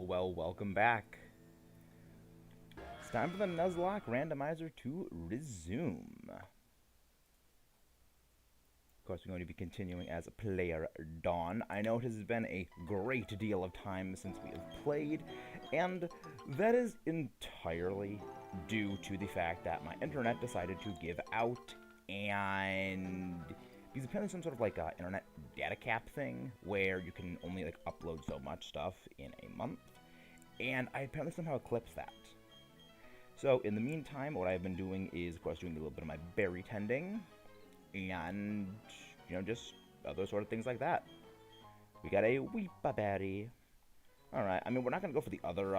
Well, welcome back. It's time for the Nuzlocke Randomizer to resume. Of course, we're going to be continuing as player Dawn. I know it has been a great deal of time since we have played, and that is entirely due to the fact that my internet decided to give out, and because apparently some sort of like internet data cap thing where you can only like upload so much stuff in a month, and I apparently somehow eclipsed that. So in the meantime, what I've been doing is, of course, doing a little bit of my berry tending, and just other sort of things like that. We got a weepa berry. All right. I mean, we're not gonna go for the other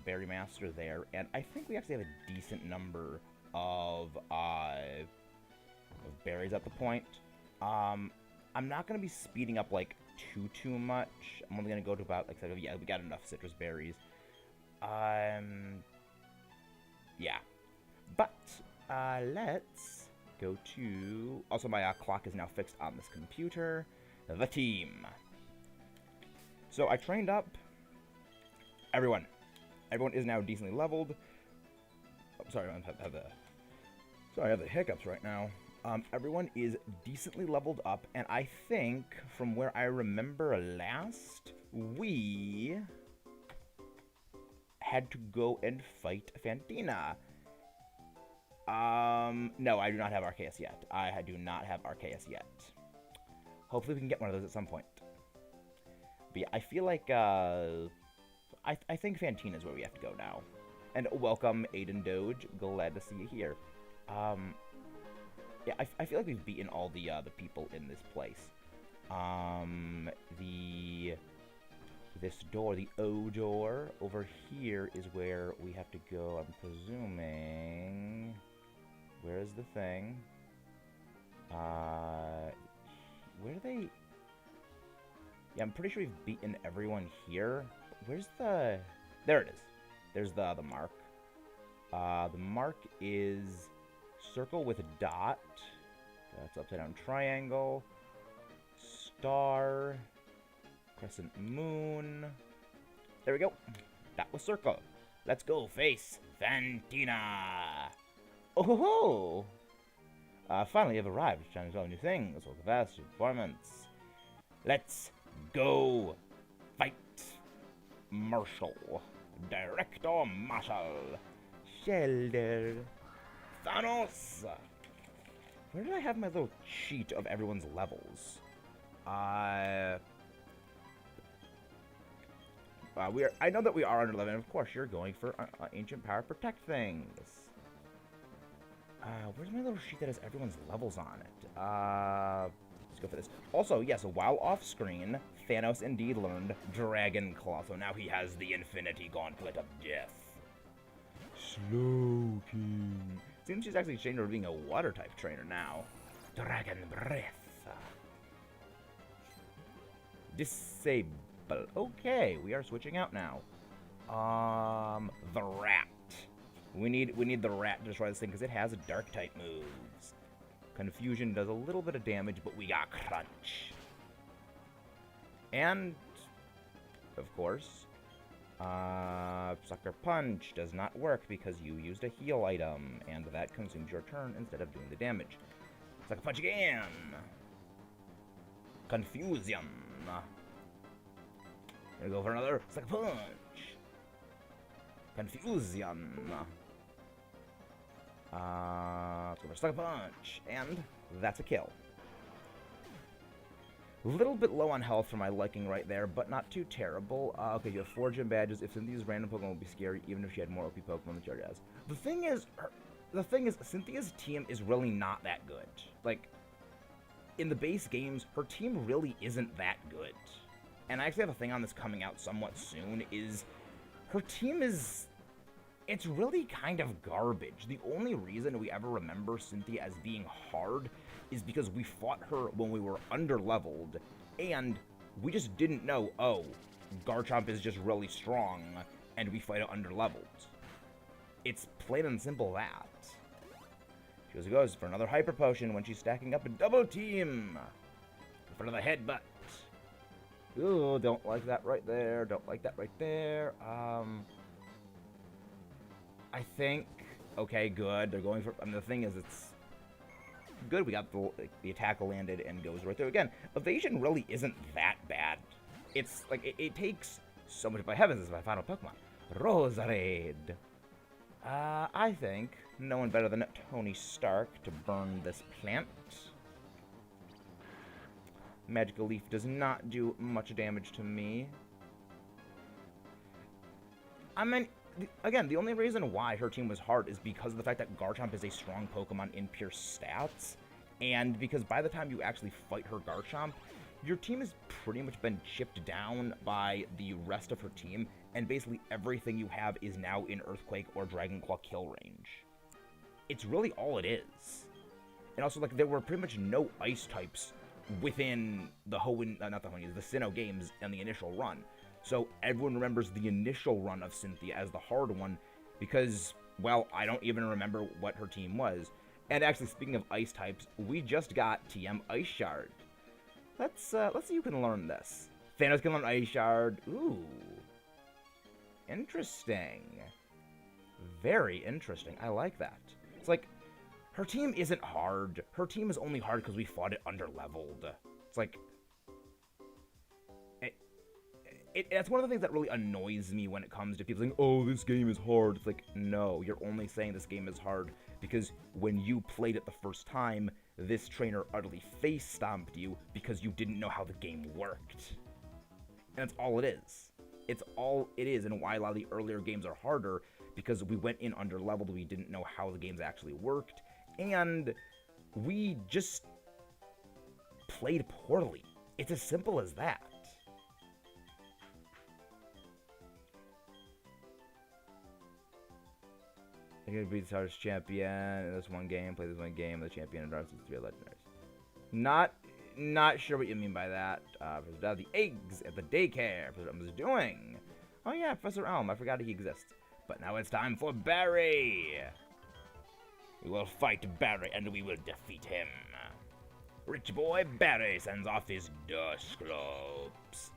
berry master there, and I think we actually have a decent number of berries at the point. I'm not gonna be speeding up like too much. I'm only gonna go to about like yeah, we got enough citrus berries. Yeah, but let's go to. Also, my clock is now fixed on this computer. The team. So I trained up everyone. Everyone is now decently leveled. Oh, sorry, I have the hiccups right now. Everyone is decently leveled up, and I think from where I remember last, we had to go and fight Fantina. No, I do not have Arceus yet. I do not have Arceus yet. Hopefully we can get one of those at some point. But yeah, I feel like, I think Fantina is where we have to go now. And welcome, Aiden Doge. Glad to see you here. Yeah, I feel like we've beaten all the people in this place. This door, the O door, over here is where we have to go, I'm presuming. Where is the thing? Where do they... Yeah, I'm pretty sure we've beaten everyone here. Where's the... There it is. There's the mark. The mark is circle with a dot. That's upside down triangle. Star. Crescent moon. There we go. That was circle. Let's go face Fantina. Oh ho ho! Finally have arrived. Trying to all new things with the vast performance. Let's go fight Marshall. Director Marshall. Shelter. Thanos. Where did I have my little sheet of everyone's levels? I know that we are under 11. Of course, you're going for Ancient Power Protect things. Where's my little sheet that has everyone's levels on it? Let's go for this. Also, yes, while off screen, Thanos indeed learned Dragon Claw, so now he has the Infinity Gauntlet of Death. Slow King. Seems she's actually changed over being a water type trainer now. Dragon Breath. Disable. Okay, we are switching out now. The rat. We need the rat to destroy this thing because it has dark type moves. Confusion does a little bit of damage, but we got crunch. And of course, Sucker Punch does not work because you used a heal item, and that consumes your turn instead of doing the damage. Sucker Punch again. Confusion. Gonna go for another Sucker Punch. Confusion. Let's go for Sucker Punch. And that's a kill. A little bit low on health for my liking right there, but not too terrible. Okay, you have 4 gym badges. If Cynthia's random Pokemon would be scary, even if she had more OP Pokemon than she already has. The thing is, Cynthia's team is really not that good. Like, in the base games, her team really isn't that good. And I actually have a thing on this coming out somewhat soon, is her team is... It's really kind of garbage. The only reason we ever remember Cynthia as being hard is because we fought her when we were under-leveled, and we just didn't know, oh, Garchomp is just really strong, and we fight it under-leveled. It's plain and simple that. She goes for another Hyper Potion when she's stacking up a double team. For another headbutt. Ooh, don't like that right there. Don't like that right there. I think... Okay, good. They're going for... I mean, the thing is, it's... Good, we got the attack landed and goes right there. Again, evasion really isn't that bad. It's, like, it takes so much... By heavens, this is my final Pokemon. Roserade. I think no one better than Tony Stark to burn this plant. Magical Leaf does not do much damage to me. I mean, again, the only reason why her team was hard is because of the fact that Garchomp is a strong Pokemon in pure stats, and because by the time you actually fight her Garchomp, your team has pretty much been chipped down by the rest of her team, and basically everything you have is now in Earthquake or Dragon Claw kill range. It's really all it is. And also, like, there were pretty much no ice types within the the Sinnoh games and the initial run. So everyone remembers the initial run of Cynthia as the hard one because, well, I don't even remember what her team was. And actually, speaking of ice types, we just got TM Ice Shard. Let's see who can learn this. Thanos can learn Ice Shard. Ooh. Interesting. Very interesting. I like that. It's like, her team isn't hard. Her team is only hard because we fought it under-leveled. It's like... It's one of the things that really annoys me when it comes to people saying, oh, this game is hard. It's like, no, you're only saying this game is hard because when you played it the first time, this trainer utterly face-stomped you because you didn't know how the game worked. And that's all it is. It's all it is, and why a lot of the earlier games are harder, because we went in under-leveled, we didn't know how the games actually worked, and we just played poorly. It's as simple as that. I'm going to beat the hardest champion in this one game, play this one game, the champion and Darkness 3 legendaries. Not sure what you mean by that. The eggs at the daycare. Professor Elm is doing. Oh yeah, Professor Elm. I forgot he exists. But now it's time for Barry. We will fight Barry and we will defeat him. Rich boy Barry sends off his Dusclops.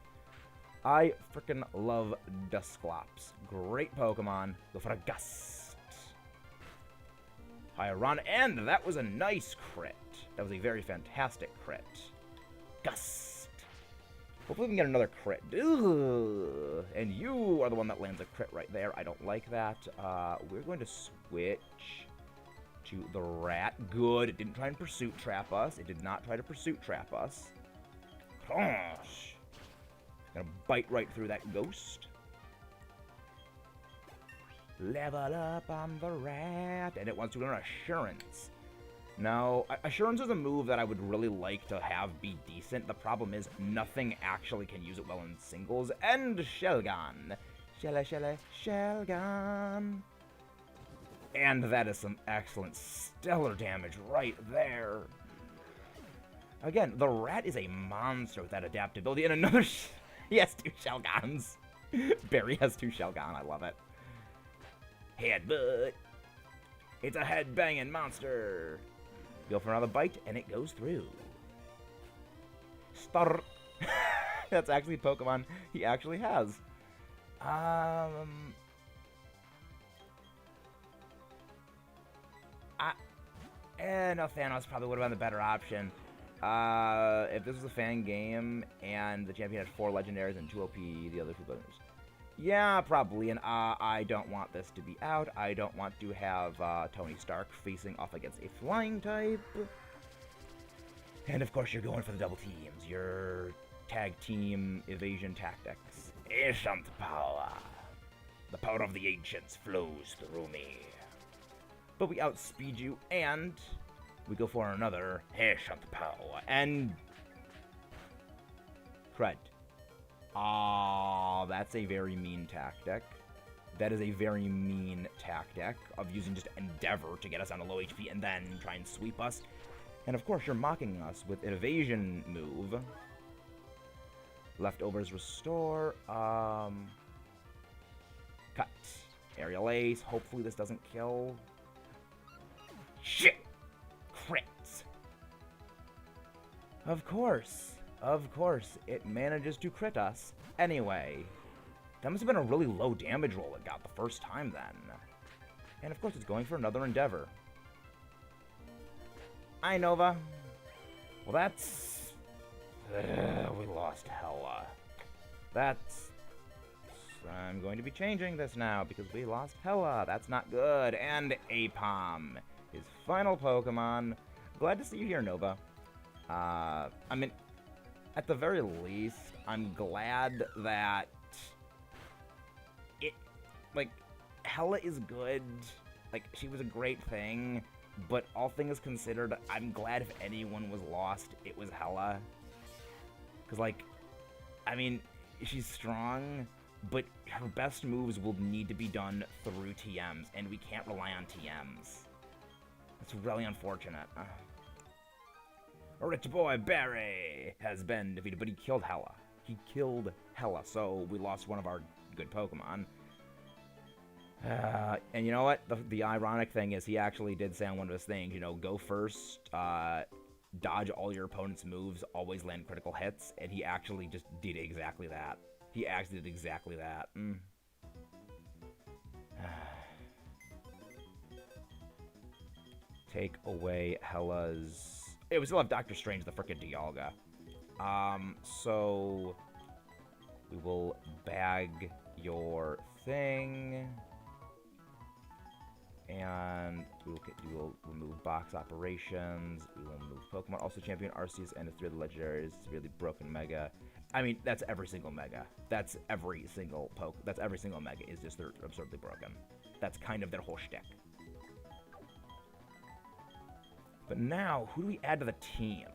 I freaking love Dusclops. Great Pokemon. Go for a Gust. Higher run, and that was a nice crit. That was a very fantastic crit. Gust. Hopefully we can get another crit. Ugh. And you are the one that lands a crit right there. I don't like that. We're going to switch to the rat. Good. It didn't try and pursuit trap us. It did not try to pursuit trap us. Gosh. Gonna bite right through that ghost. Level up on the rat. And it wants to learn Assurance. Now, Assurance is a move that I would really like to have be decent. The problem is nothing actually can use it well in singles. And Shelgon. Shelgon. And that is some excellent stellar damage right there. Again, the rat is a monster with that adaptability. And another... he has 2 Shelgons. Barry has 2 Shelgon. I love it. Headbutt. It's a head-banging monster. Go for another bite, and it goes through. Star. That's actually Pokemon he actually has. No, Thanos probably would have been the better option. If this was a fan game and the champion had 4 legendaries and 2 OP, the other 2 legendaries. Yeah, probably, and I don't want this to be out. I don't want to have Tony Stark facing off against a flying type. And of course you're going for the double teams. Your tag team evasion tactics. Ancient power. The power of the ancients flows through me. But we outspeed you, and we go for another ancient power. And... crud. Ah, that's a very mean tactic. That is a very mean tactic of using just Endeavor to get us on a low HP and then try and sweep us. And of course, you're mocking us with an evasion move. Leftovers restore. Cut. Aerial Ace. Hopefully this doesn't kill. Shit! Crits. Of course. of course, it manages to crit us anyway. That must have been a really low damage roll it got the first time then. And of course, it's going for another endeavor. Hi, Nova. Well, that's... we lost Hella. That's... I'm going to be changing this now because we lost Hella. That's not good. And Apom, his final Pokemon. Glad to see you here, Nova. I mean, at the very least, I'm glad that it, like, Hella is good. Like, she was a great thing. But all things considered, I'm glad if anyone was lost, it was Hella. Because, like, I mean, she's strong, but her best moves will need to be done through TMs, and we can't rely on TMs. That's really unfortunate. Rich Boy Barry has been defeated, but he killed Hella. He killed Hella, so we lost one of our good Pokemon. And you know what? The ironic thing is he actually did say on one of his things, you know, go first, dodge all your opponent's moves, always land critical hits, and he actually just did exactly that. He actually did exactly that. Take away Hella's... Hey, we still have Doctor Strange, the frickin' Dialga. So... we will bag your thing... and we will remove box operations. We will remove Pokemon. Also, champion Arceus and 3 of the legendaries. Severely broken Mega. I mean, that's every single Mega. That's every single Mega is just they're absurdly broken. That's kind of their whole shtick. But now, who do we add to the team?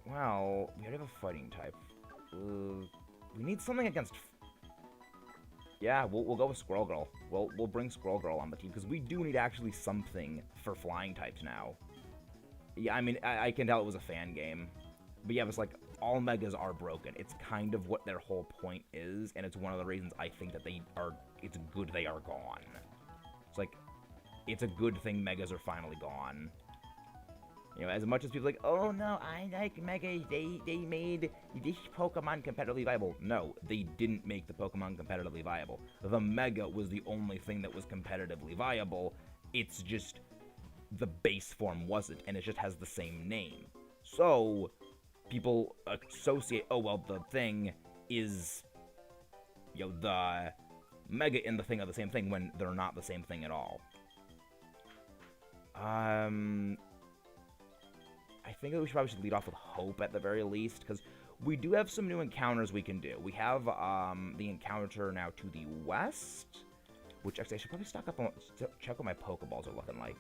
Well, we already have a fighting type. We need something against... Yeah, we'll go with Squirrel Girl. We'll bring Squirrel Girl on the team, because we do need actually something for flying types now. Yeah, I mean, I can tell it was a fan game. But yeah, it's like, all Megas are broken. It's kind of what their whole point is, and it's one of the reasons I think that it's good they are gone. It's like, it's a good thing Megas are finally gone. You know, as much as people are like, oh no, I like Mega, they made this Pokemon competitively viable. No, they didn't make the Pokemon competitively viable. The Mega was the only thing that was competitively viable. It's just the base form wasn't, and it just has the same name. So, people associate, oh well, the thing is, you know, the Mega and the thing are the same thing when they're not the same thing at all. I think we probably should lead off with Hope at the very least, because we do have some new encounters we can do. We have the encounter now to the west, which actually I should probably stock up on, check what my Pokeballs are looking like.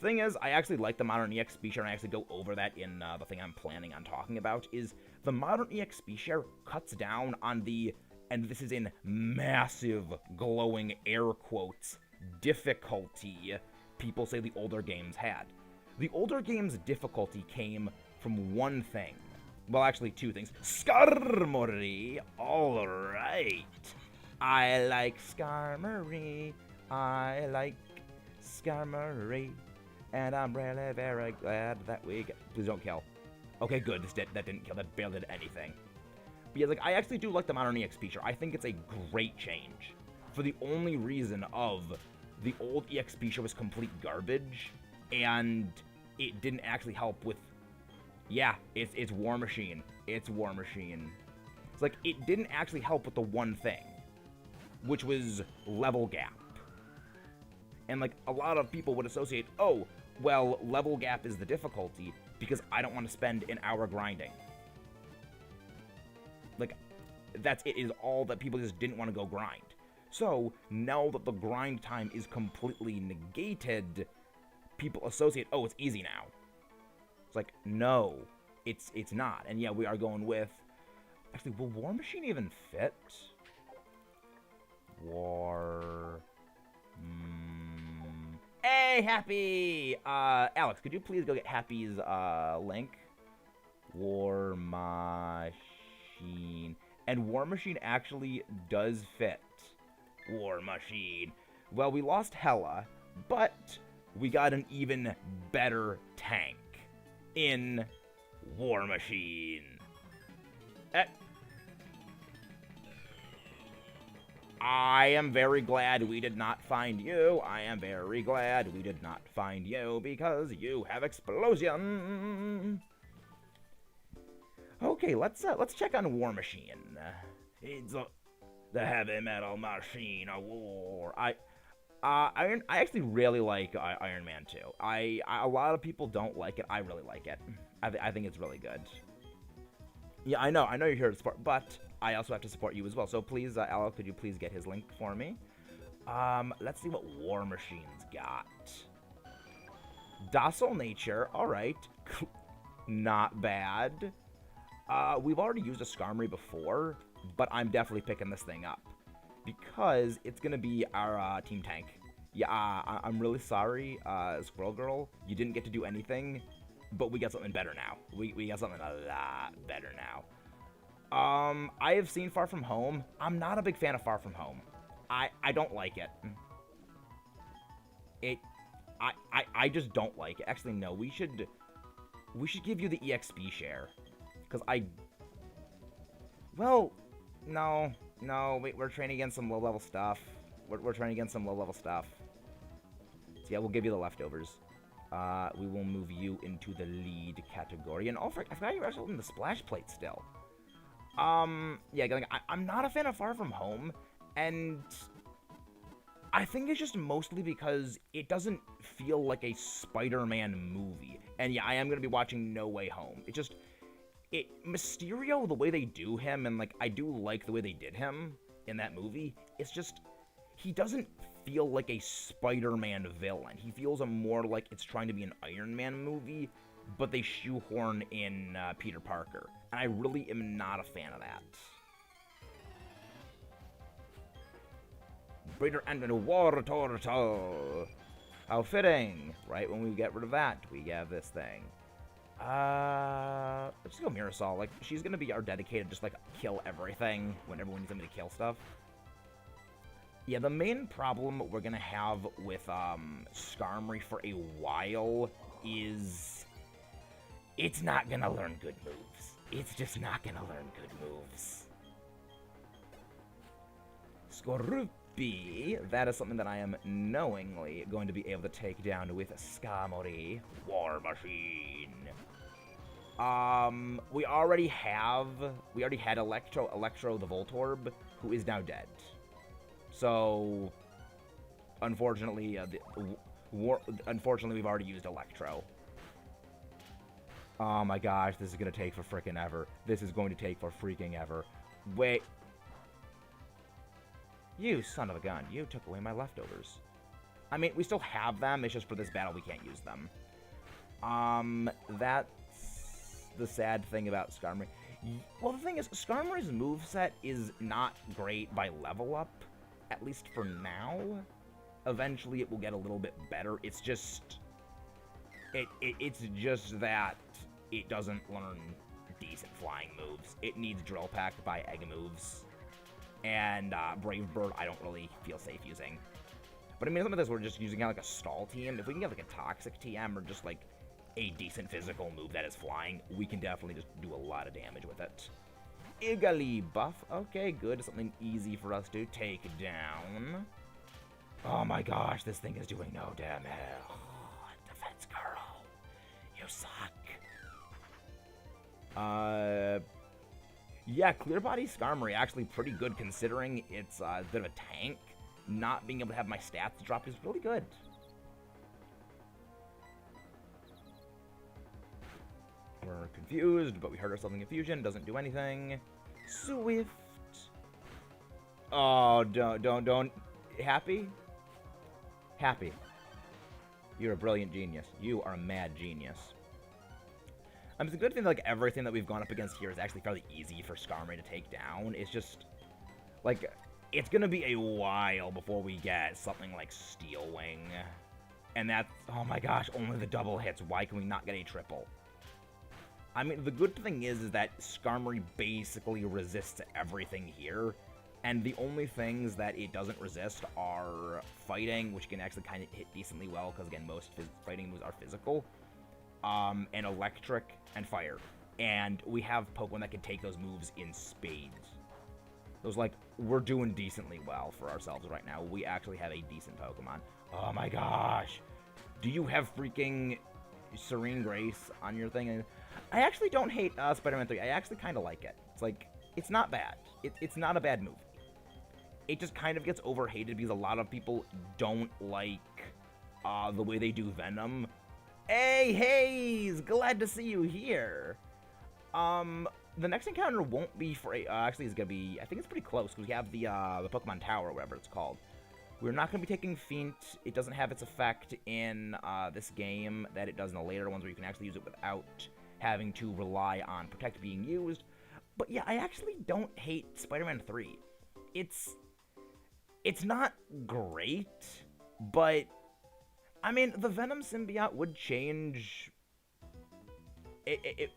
Thing is, I actually like the Modern EXP share, and I actually go over that in the thing I'm planning on talking about, is the Modern EXP share cuts down on the, and this is in massive glowing air quotes, difficulty people say the older games had. The older games' difficulty came from one thing. Well, actually, 2 things. Skarmory! Alright. I like Skarmory. I like Skarmory. And I'm really very glad that we get... Please don't kill. Okay, good. That didn't kill. That barely did anything. But yeah, like, I actually do like the Modern EXP share. I think it's a great change. For the only reason of... the old EXP show was complete garbage, and it didn't actually help with... Yeah, it's War Machine. It's War Machine. It's like, it didn't actually help with the one thing, which was level gap. And, like, a lot of people would associate, oh, well, level gap is the difficulty, because I don't want to spend an hour grinding. Like, that's it, is all that people just didn't want to go grind. So, now that the grind time is completely negated, people associate, oh, it's easy now. It's like, no, it's not. And yeah, we are going with... Actually, will War Machine even fit? War... Hey, Happy! Alex, could you please go get Happy's link? War Machine. And War Machine actually does fit. War Machine. Well, we lost Hella, but we got an even better tank in War Machine. I am very glad we did not find you. I am very glad we did not find you because you have explosion. Okay, let's check on War Machine. It's the heavy metal machine of war. I actually really like Iron Man 2. A lot of people don't like it. I really like it. I think it's really good. Yeah, I know you're here to support, but I also have to support you as well. So please, Al, could you please get his link for me? Let's see what War Machine's got. Docile nature, all right, not bad. We've already used a Skarmory before, but I'm definitely picking this thing up because it's gonna be our team tank. Yeah, I'm really sorry, Squirrel Girl, you didn't get to do anything. But we got something better now. We got something a lot better now. I have seen Far From Home. I'm not a big fan of Far From Home. I don't like it. I just don't like it. Actually, no. We should give you the EXP share, because well, no. Wait, we're training against some low level stuff. We're training against some low level stuff. So yeah, we'll give you the leftovers. We will move you into the lead category. And I forgot you're actually in the splash plate still. Yeah, I'm not a fan of Far From Home, and I think it's just mostly because it doesn't feel like a Spider-Man movie. And yeah, I am going to be watching No Way Home. Mysterio, the way they do him, and I do like the way they did him in that movie, it's just, he doesn't feel like a Spider-Man villain. He feels more like it's trying to be an Iron Man movie, but they shoehorn in Peter Parker. And I really am not a fan of that. Breeder and a water turtle. How fitting. Right when we get rid of that, we have this thing. Let's go Mirasol. She's gonna be our dedicated, just kill everything whenever we need somebody to kill stuff. Yeah, the main problem we're gonna have with Skarmory for a while is it's not gonna learn good moves. It's just not gonna learn good moves. Skorupi, that is something that I am knowingly going to be able to take down with Skarmory War Machine. We already had Electro the Voltorb, who is now dead. So, unfortunately, we've already used Electro. Oh my gosh, this is gonna take for frickin' ever. This is going to take for freaking ever. Wait. You son of a gun, you took away my leftovers. I mean, we still have them, it's just for this battle we can't use them. That's the sad thing about Skarmory. Well, the thing is, Skarmory's moveset is not great by level up. At least for now. Eventually it will get a little bit better. It's just it's just that it doesn't learn decent flying moves. It needs Drill Pack by Egg moves. And Brave Bird I don't really feel safe using. But I mean, some of this we're just using a stall TM. If we can get a toxic TM or just a decent physical move that is flying, we can definitely just do a lot of damage with it. Igali buff. Okay, good. Something easy for us to take down. Oh my gosh, this thing is doing no damage. Oh, defense girl. You suck. Yeah, Clear Body Skarmory actually pretty good considering it's a bit of a tank. Not being able to have my stats drop is really good. We're confused, but we hurt ourselves in confusion. Doesn't do anything. Swift. Oh, don't. Happy? Happy. You're a brilliant genius. You are a mad genius. It's a good thing that, everything that we've gone up against here is actually fairly easy for Skarmory to take down. It's just, it's gonna be a while before we get something like Steel Wing. And that's, oh my gosh, only the double hits. Why can we not get a triple? I mean, the good thing is that Skarmory basically resists everything here, And the only things that it doesn't resist are fighting, which can actually kind of hit decently well, because again, most fighting moves are physical, and electric, and fire. And we have Pokemon that can take those moves in spades. Those, like, we're doing decently well for ourselves right now. We actually have a decent Pokemon. Oh my gosh! Do you have freaking Serene Grace on your thing? I actually don't hate Spider-Man 3. I actually kind of like it. It's like, it's not bad. It's not a bad movie. It just kind of gets overhated because a lot of people don't like the way they do Venom. Hey, Hayes! Glad to see you here. The next encounter won't be for actually, it's gonna be, I think it's pretty close, because we have the Pokemon Tower, or whatever it's called. We're not gonna be taking Feint. It doesn't have its effect in this game that it does in the later ones, where you can actually use it without having to rely on Protect being used. But yeah, I actually don't hate Spider-Man 3. It's not great, but I mean, the Venom symbiote would change.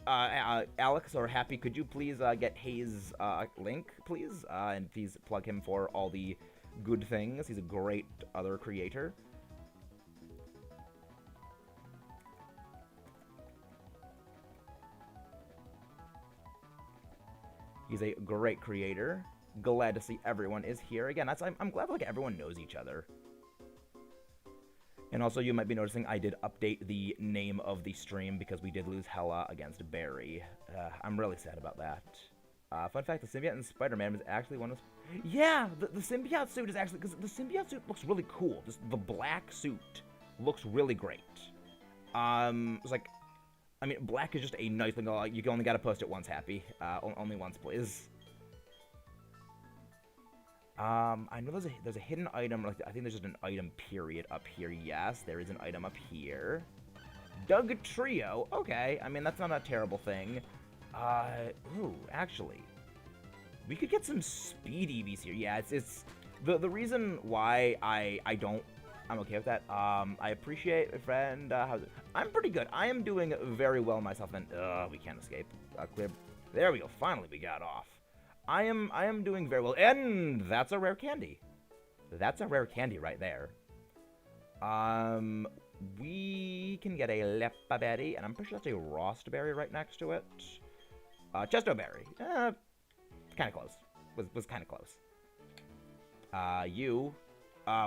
Alex or Happy, could you please get Hayes' link, please? And please plug him for all the good things. He's a great other creator. He's a great creator. Glad to see everyone is here. Again, I'm glad like everyone knows each other. And also, you might be noticing I did update the name of the stream because we did lose Hella against Barry. I'm really sad about that. Fun fact, the symbiote in Spider-Man was actually one of... Yeah, the symbiote suit is actually... Because the symbiote suit looks really cool. The black suit looks really great. It's like... I mean, black is just a nice thing. You only gotta post it once, Happy. Only once, please. I know there's a hidden item, like, I think there's just an item period up here. Yes, there is an item up here. Doug Trio, okay, I mean, that's not a terrible thing. Ooh, actually, we could get some speed EVs here. Yeah, it's the reason why I'm okay with that. I appreciate a friend, how's it? I'm pretty good. I am doing very well myself, and, we can't escape. Clear. There we go, finally we got off. I am doing very well, and that's a rare candy. That's a rare candy right there. We can get a Leppa Berry, and I'm pretty sure that's a Rost Berry right next to it. Chesto Berry, kind of close. Was kind of close.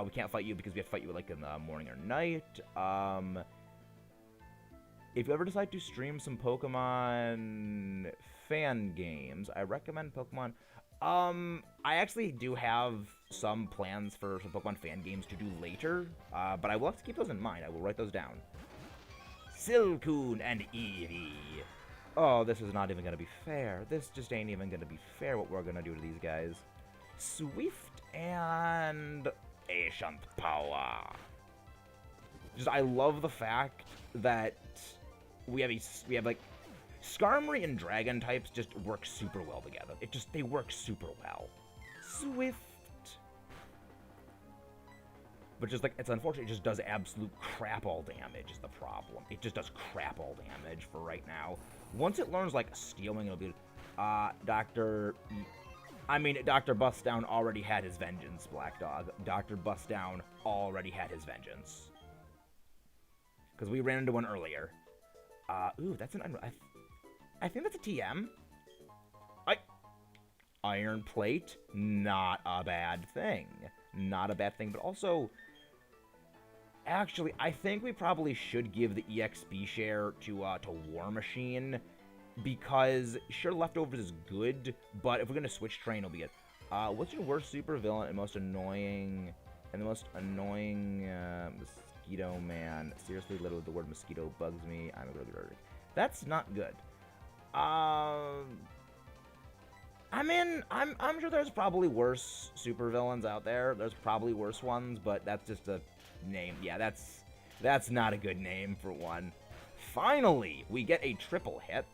We can't fight you because we have to fight you like in the morning or night. If you ever decide to stream some Pokemon fan games, I recommend Pokemon. I actually do have some plans for some Pokemon fan games to do later, but I will have to keep those in mind. I will write those down. Silcoon and Eevee. Oh, this is not even going to be fair. This just ain't even going to be fair what we're going to do to these guys. Swift and Ancient Power. Just, I love the fact that we have like Skarmory and Dragon types just work super well together. They work super well. Swift. But just like, it's unfortunate, it just does absolute crap all damage is the problem. It just does crap all damage for right now. Once it learns like stealing, it'll be, Dr. Bustdown already had his vengeance, Black Dog. Dr. Bustdown already had his vengeance. Because we ran into one earlier. Ooh, that's an... I think that's a TM. Iron Plate, not a bad thing. Not a bad thing, but also... Actually, I think we probably should give the EXP share to War Machine, because sure, Leftovers is good, but if we're gonna switch train, it'll be good. What's your worst supervillain and most annoying... Mosquito Man. Seriously, literally, the word mosquito bugs me. I'm really allergic. That's not good. I mean, I'm sure there's probably worse supervillains out there. There's probably worse ones, but that's just a name. Yeah, that's not a good name for one. Finally, we get a triple hit.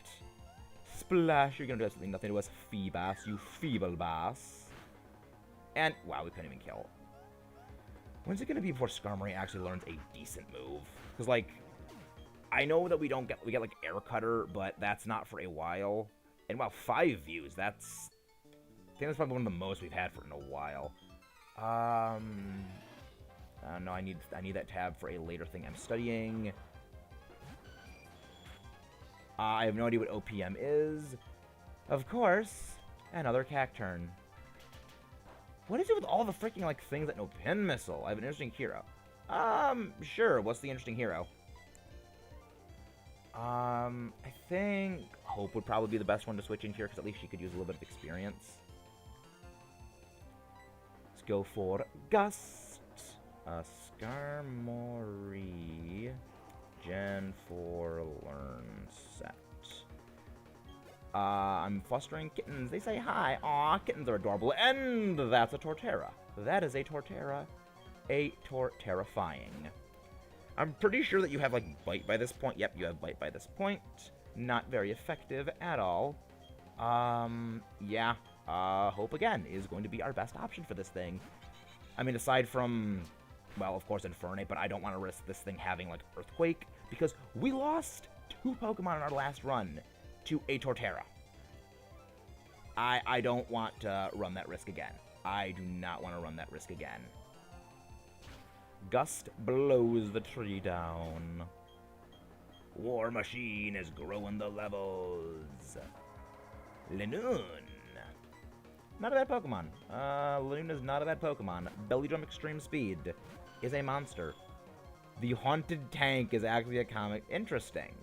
Splash, you're gonna do absolutely nothing to us, Feebas, you feeble bass. And, wow, we couldn't even kill. When's it gonna be before Skarmory actually learns a decent move? Because, like, I know that we get like Air Cutter, but that's not for a while. And wow, 5 views, that's think that's probably one of the most we've had for in a while. No, I need that tab for a later thing I'm studying. I have no idea what OPM is. Of course, another Cacturn. What is it with all the freaking, like, things that know Pin Missile? I have an interesting hero. Sure, what's the interesting hero? I think Hope would probably be the best one to switch in here, because at least she could use a little bit of experience. Let's go for Gust. Skarmory. Gen 4 Learn Set. I'm fostering kittens. They say hi. Aw, kittens are adorable. And that's a Torterra. That is a Torterra. A Torterrifying. I'm pretty sure that you have, like, Bite by this point. Yep, you have Bite by this point. Not very effective at all. Yeah. Hope, again, is going to be our best option for this thing. I mean, aside from, well, of course, Infernape, but I don't want to risk this thing having, like, Earthquake, because we lost 2 Pokemon in our last run to a Torterra. I don't want to run that risk again. I do not want to run that risk again. Gust blows the tree down. War Machine is growing the levels. Linoon. Not a bad Pokemon. Linoon is not a bad Pokemon. Belly Drum Extreme Speed is a monster. The Haunted Tank is actually a comic. Interesting.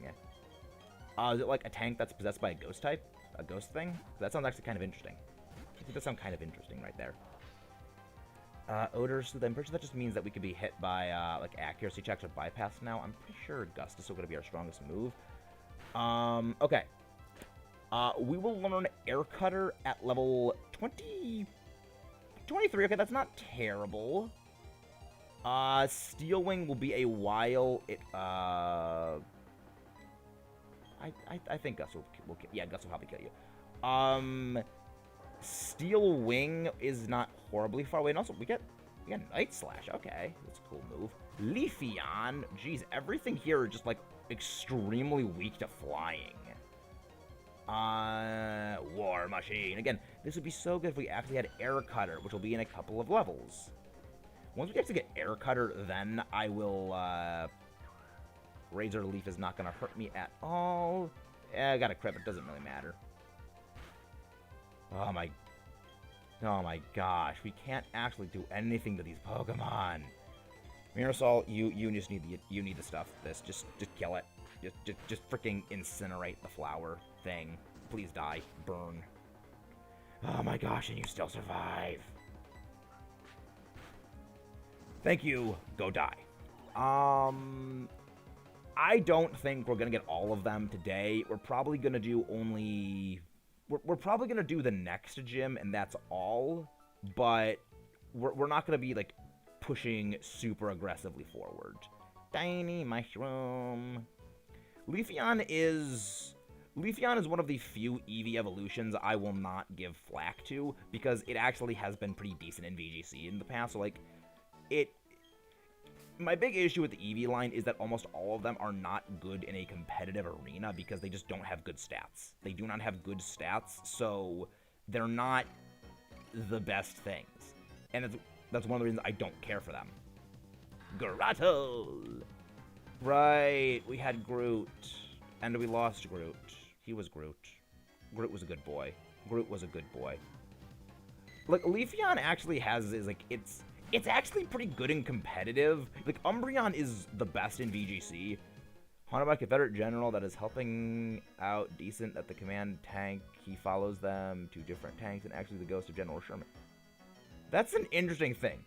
Is it like a tank that's possessed by a ghost type? A ghost thing? That sounds actually kind of interesting. I think that sounds kind of interesting right there. Odor Sleuth, I'm pretty sure that just means that we could be hit by, like, accuracy checks or bypass now. I'm pretty sure Gust is still going to be our strongest move. Okay. We will learn Air Cutter at level 23. Okay, that's not terrible. Steel Wing will be a while. I think Gus will kill. Yeah, Gus will probably kill you. Steel Wing is not horribly far away, and also we get Night Slash. Okay, that's a cool move. Leafeon, jeez, everything here is just like extremely weak to flying. War Machine. Again, this would be so good if we actually had Air Cutter, which will be in a couple of levels. Once we actually get Air Cutter, then I will, Razor Leaf is not going to hurt me at all. I got a crit, but it doesn't really matter. Oh my gosh, we can't actually do anything to these Pokemon. Mirasol, you just need to stuff this. Just kill it. Just freaking incinerate the flower thing. Please die. Burn. Oh my gosh, and you still survive. Thank you. Go die. I don't think we're gonna get all of them today. We're probably gonna do only... We're probably gonna do the next gym, and that's all. But we're not gonna be, like, pushing super aggressively forward. Tiny Mushroom. Leafeon is one of the few Eevee evolutions I will not give flack to, because it actually has been pretty decent in VGC in the past. So, like, my big issue with the Eevee line is that almost all of them are not good in a competitive arena because they just don't have good stats. They do not have good stats, so they're not the best things. And that's one of the reasons I don't care for them. Grotto! Right, we had Groot, and we lost Groot. He was Groot. Groot was a good boy. Groot was a good boy. Like, Leafeon actually it's actually pretty good and competitive. Like, Umbreon is the best in VGC. Haunted by Confederate General that is helping out decent at the command tank. He follows them to different tanks and actually the ghost of General Sherman. That's an interesting thing.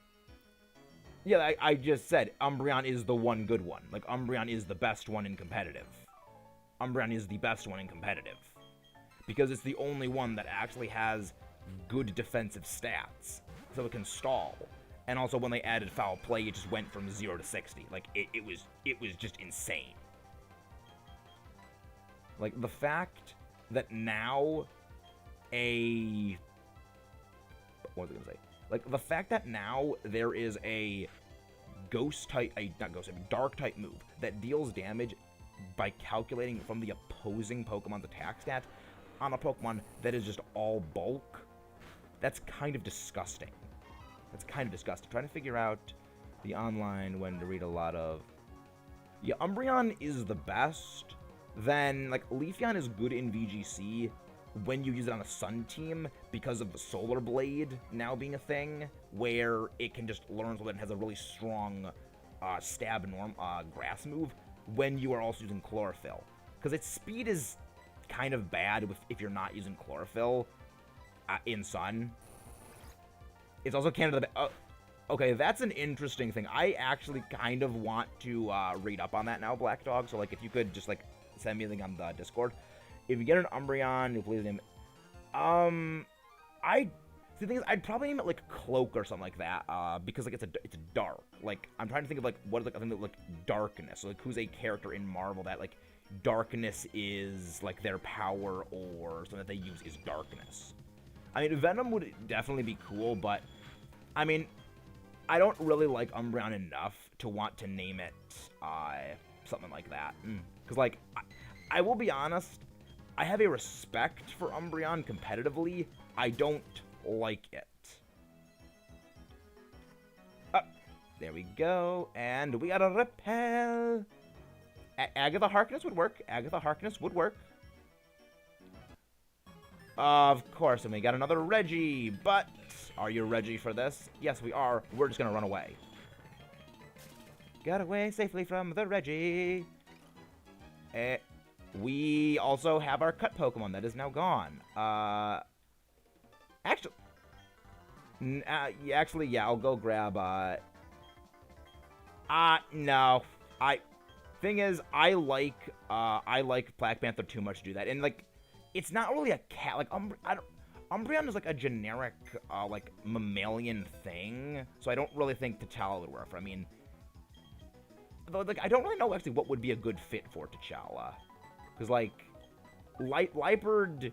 Yeah, I just said Umbreon is the one good one. Like, Umbreon is the best one in competitive. Umbreon is the best one in competitive. Because it's the only one that actually has good defensive stats. So it can stall. And also, when they added Foul Play, it just went from 0 to 60. Like, it was just insane. Like, the fact that now what was I gonna say? Like, the fact that now there is a dark type move that deals damage by calculating from the opposing Pokemon's attack stat on a Pokemon that is just all bulk. That's kind of disgusting. That's kind of disgusting. Trying to figure out the online when to read a lot of... Yeah, Umbreon is the best. Then, like, Leafeon is good in VGC when you use it on a Sun team because of the Solar Blade now being a thing, where it can just learn so that it has a really strong stab grass move when you are also using Chlorophyll. Because its speed is kind of bad if you're not using Chlorophyll in Sun. It's also kind of the... okay, that's an interesting thing. I actually kind of want to read up on that now, Black Dog. So, like, if you could just, like, send me a link on the Discord. If you get an Umbreon, you please name it. The thing is, I'd probably name it, like, Cloak or something like that, because, like, it's dark. Like, I'm trying to think of, like, what is, like, I think, like, darkness. So, like, who's a character in Marvel that, like, darkness is, like, their power or something that they use is darkness. I mean, Venom would definitely be cool, but, I mean, I don't really like Umbreon enough to want to name it, something like that. Because, like, I will be honest, I have a respect for Umbreon competitively. I don't like it. There we go. And we got a Repel. Agatha Harkness would work. Agatha Harkness would work. Of course, and we got another Reggie. But are you ready for this? Yes, we are. We're just going to run away. Got away safely from the Reggie. We also have our cut Pokemon that is now gone. Actually, yeah, I'll go grab, no. Thing is, I like Black Panther too much to do that. And, like, it's not really a cat. Like, Umbreon is, like, a generic, like, mammalian thing. So I don't really think T'Challa would work for. I mean, like, I don't really know actually what would be a good fit for T'Challa. Because, like, Liepard...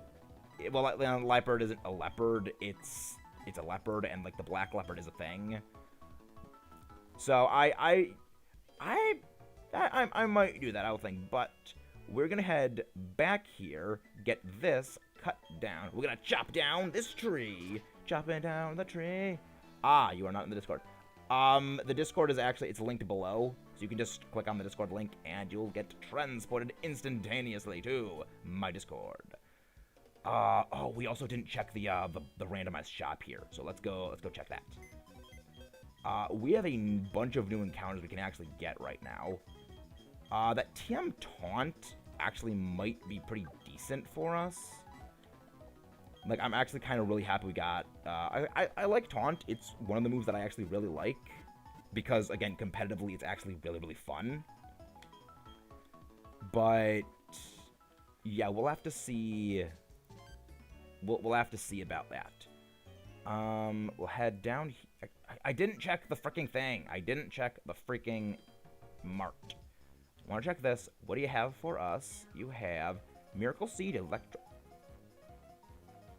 Well, Liepard isn't a leopard. It's a leopard, and, like, the black leopard is a thing. So, I might do that, I think. But we're going to head back here, get this cut down. We're going to chop down this tree. Chopping down the tree. Ah, you are not in the Discord. The Discord is actually, it's linked below. So you can just click on the Discord link and you'll get transported instantaneously to my Discord. Oh, we also didn't check the randomized shop here. So let's go check that. We have a bunch of new encounters we can actually get right now. That TM Taunt actually might be pretty decent for us. Like, I'm actually kind of really happy we got... I like Taunt. It's one of the moves that I actually really like. Because, again, competitively, it's actually really, really fun. But, yeah, we'll have to see... We'll have to see about that. We'll head down here. I didn't check the freaking thing. I didn't check the freaking mart. Want to check this. What do you have for us? You have Miracle Seed, Electro...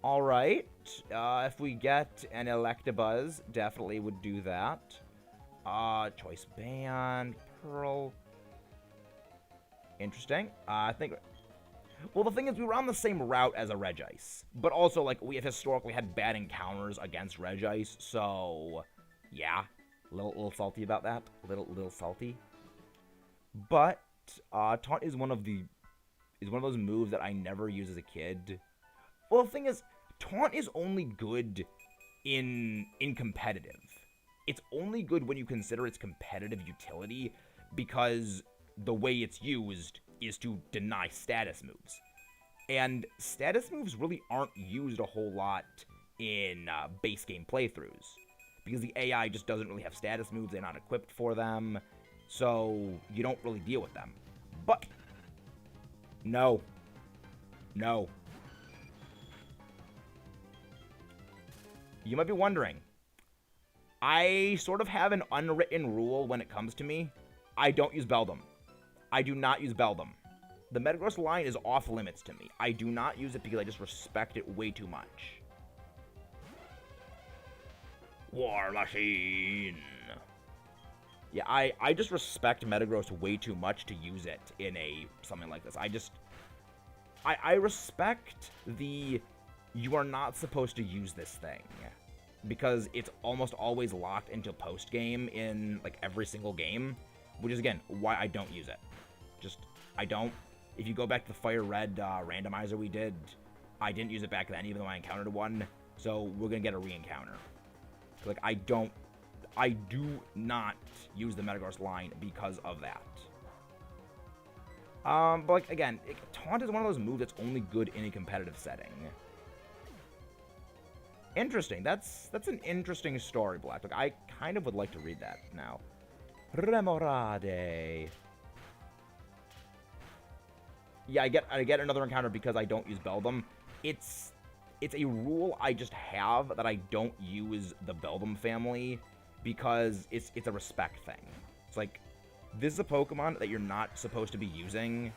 Alright. If we get an Electabuzz, definitely would do that. Choice Band, Pearl. Interesting. I think... Well, the thing is, we were on the same route as a Regice. But also, like, we have historically had bad encounters against Regice, so... Yeah. A little salty about that. Little salty. But, Taunt is one of those moves that I never used as a kid. Well, the thing is, Taunt is only good in competitive. It's only good when you consider its competitive utility, because the way it's used is to deny status moves. And status moves really aren't used a whole lot in base game playthroughs, because the AI just doesn't really have status moves, they're not equipped for them, so you don't really deal with them. But, no. You might be wondering, I sort of have an unwritten rule when it comes to me. I don't use Beldum. I do not use Beldum. The Metagross line is off limits to me. I do not use it because I just respect it way too much. War Machine. Yeah, I just respect Metagross way too much to use it in something like this. I respect the you are not supposed to use this thing because it's almost always locked into post-game in, like, every single game, which is, again, why I don't use it. Just, I don't. If you go back to the Fire Red randomizer we did, I didn't use it back then, even though I encountered one, so we're gonna get a re-encounter. Like, I do not use the Metagross line because of that. But, like, again, Taunt is one of those moves that's only good in a competitive setting. Interesting. That's an interesting story, Black. Like, I kind of would like to read that now. Remorade. Yeah, I get another encounter because I don't use Beldum. It's a rule I just have that I don't use the Beldum family because it's a respect thing. It's like, this is a Pokemon that you're not supposed to be using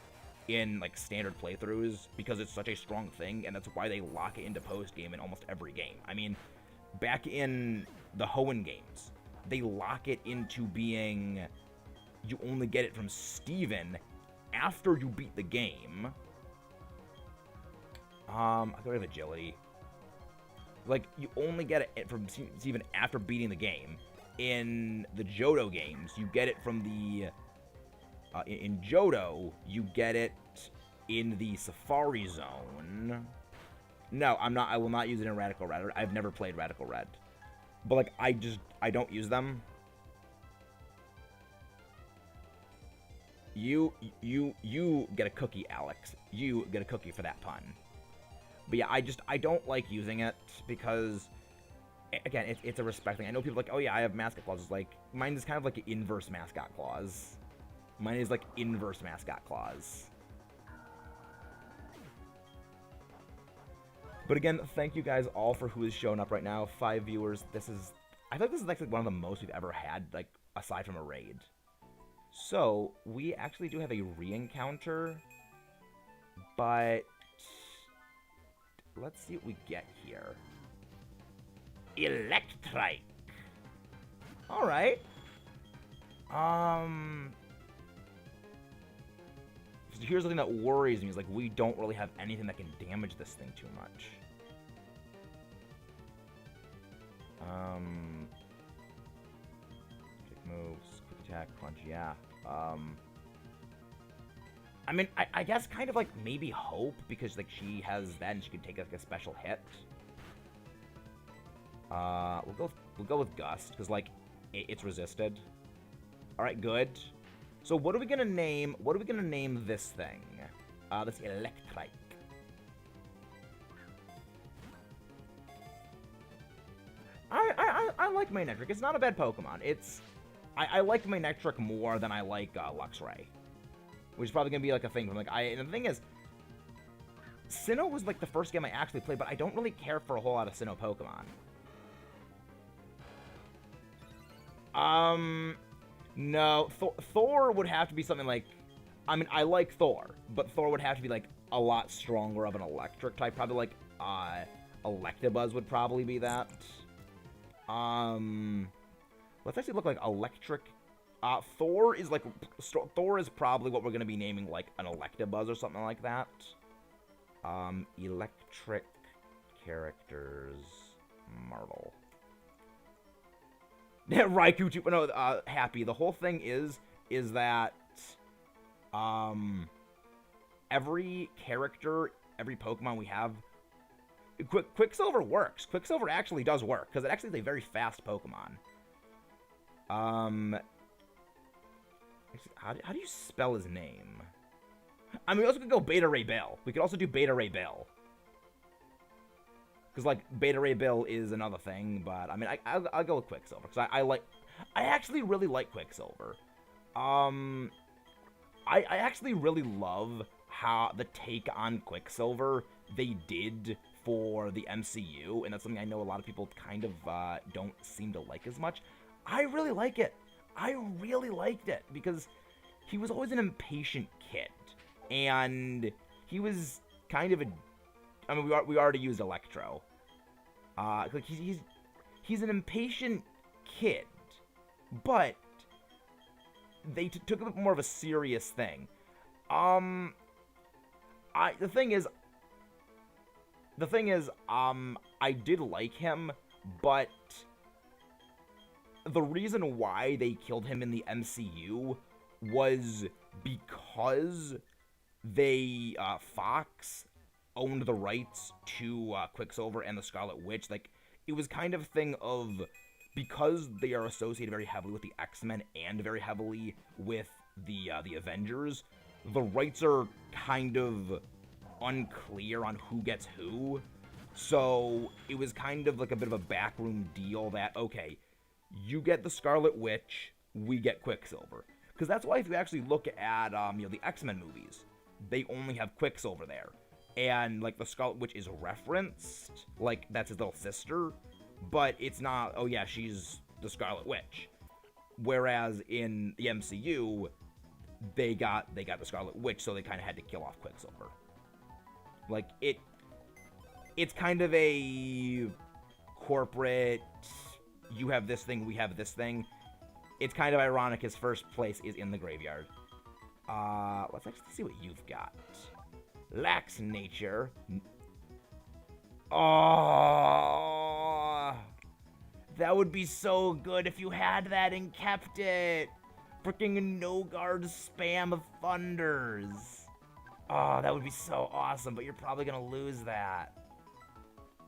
in, like, standard playthroughs because it's such a strong thing, and that's why they lock it into post-game in almost every game. I mean, back in the Hoenn games, they lock it into being, you only get it from Steven after you beat the game. I got rid of Agility. Like, you only get it from Steven after beating the game. In the Johto games, you get it from the... in Johto, you get it in the Safari Zone. No, I will not use it in Radical Red. I've never played Radical Red. But, like, I don't use them. You get a cookie, Alex. You get a cookie for that pun. But yeah, I don't like using it because, again, it's a respect thing. I know people are like, oh yeah, I have mascot claws. It's like, mine is kind of like an inverse mascot clause. Mine is like inverse mascot clause. But again, thank you guys all for who is showing up right now. 5 viewers. I feel like this is actually one of the most we've ever had, like, aside from a raid. So, we actually do have a re-encounter, but let's see what we get here. Electrike. Alright. So here's the thing that worries me, is like, we don't really have anything that can damage this thing too much. Kick moves, quick attack, punch, yeah. I mean, I guess kind of like maybe Hope, because like she has that and she can take like a special hit. We'll go with Gust, because like it's resisted. Alright, good. So what are we gonna name this thing? This Electrike. I like Manectric. It's not a bad Pokemon. I like Manectric more than I like Luxray, which is probably gonna be like a thing. And the thing is, Sinnoh was like the first game I actually played, but I don't really care for a whole lot of Sinnoh Pokemon. No, Thor would have to be something like, I mean, I like Thor, but Thor would have to be like a lot stronger of an electric type. Probably like Electabuzz would probably be that. Let's actually look like electric. Thor is probably what we're gonna be naming like an Electabuzz or something like that. Electric characters, Marvel. Raikou, no, Happy. The whole thing is that every character, every Pokemon we have, Quicksilver works. Quicksilver actually does work, because it actually is a very fast Pokemon. How do you spell his name? I mean, we also could go Beta Ray Bill. We could also do Beta Ray Bill. Because, like, Beta Ray Bill is another thing, but, I mean, I'll go with Quicksilver, because I actually really like Quicksilver. I actually really love how the take on Quicksilver they did for the MCU, and that's something I know a lot of people kind of don't seem to like as much. I really like it. I really liked it, because he was always an impatient kid, and he was kind of a... I mean, we already used Electro. Like he's an impatient kid, but they took it more of a serious thing. The thing is, the thing is, I did like him, but the reason why they killed him in the MCU was because they, Fox owned the rights to, Quicksilver and the Scarlet Witch. Like, it was kind of thing of, because they are associated very heavily with the X-Men and very heavily with the Avengers, the rights are kind of unclear on who gets who. So it was kind of like a bit of a backroom deal that, okay, you get the Scarlet Witch, we get Quicksilver. Because that's why if you actually look at, the X-Men movies, they only have Quicksilver there. And, like, the Scarlet Witch is referenced, like, that's his little sister, but it's not, oh yeah, she's the Scarlet Witch. Whereas in the MCU, they got the Scarlet Witch, so they kind of had to kill off Quicksilver. Like, it's kind of a corporate, you have this thing, we have this thing. It's kind of ironic his first place is in the graveyard. Let's actually see what you've got. Lax nature. Oh, that would be so good if you had that and kept it. Freaking no guard spam of thunders. Oh, that would be so awesome, but you're probably gonna lose that.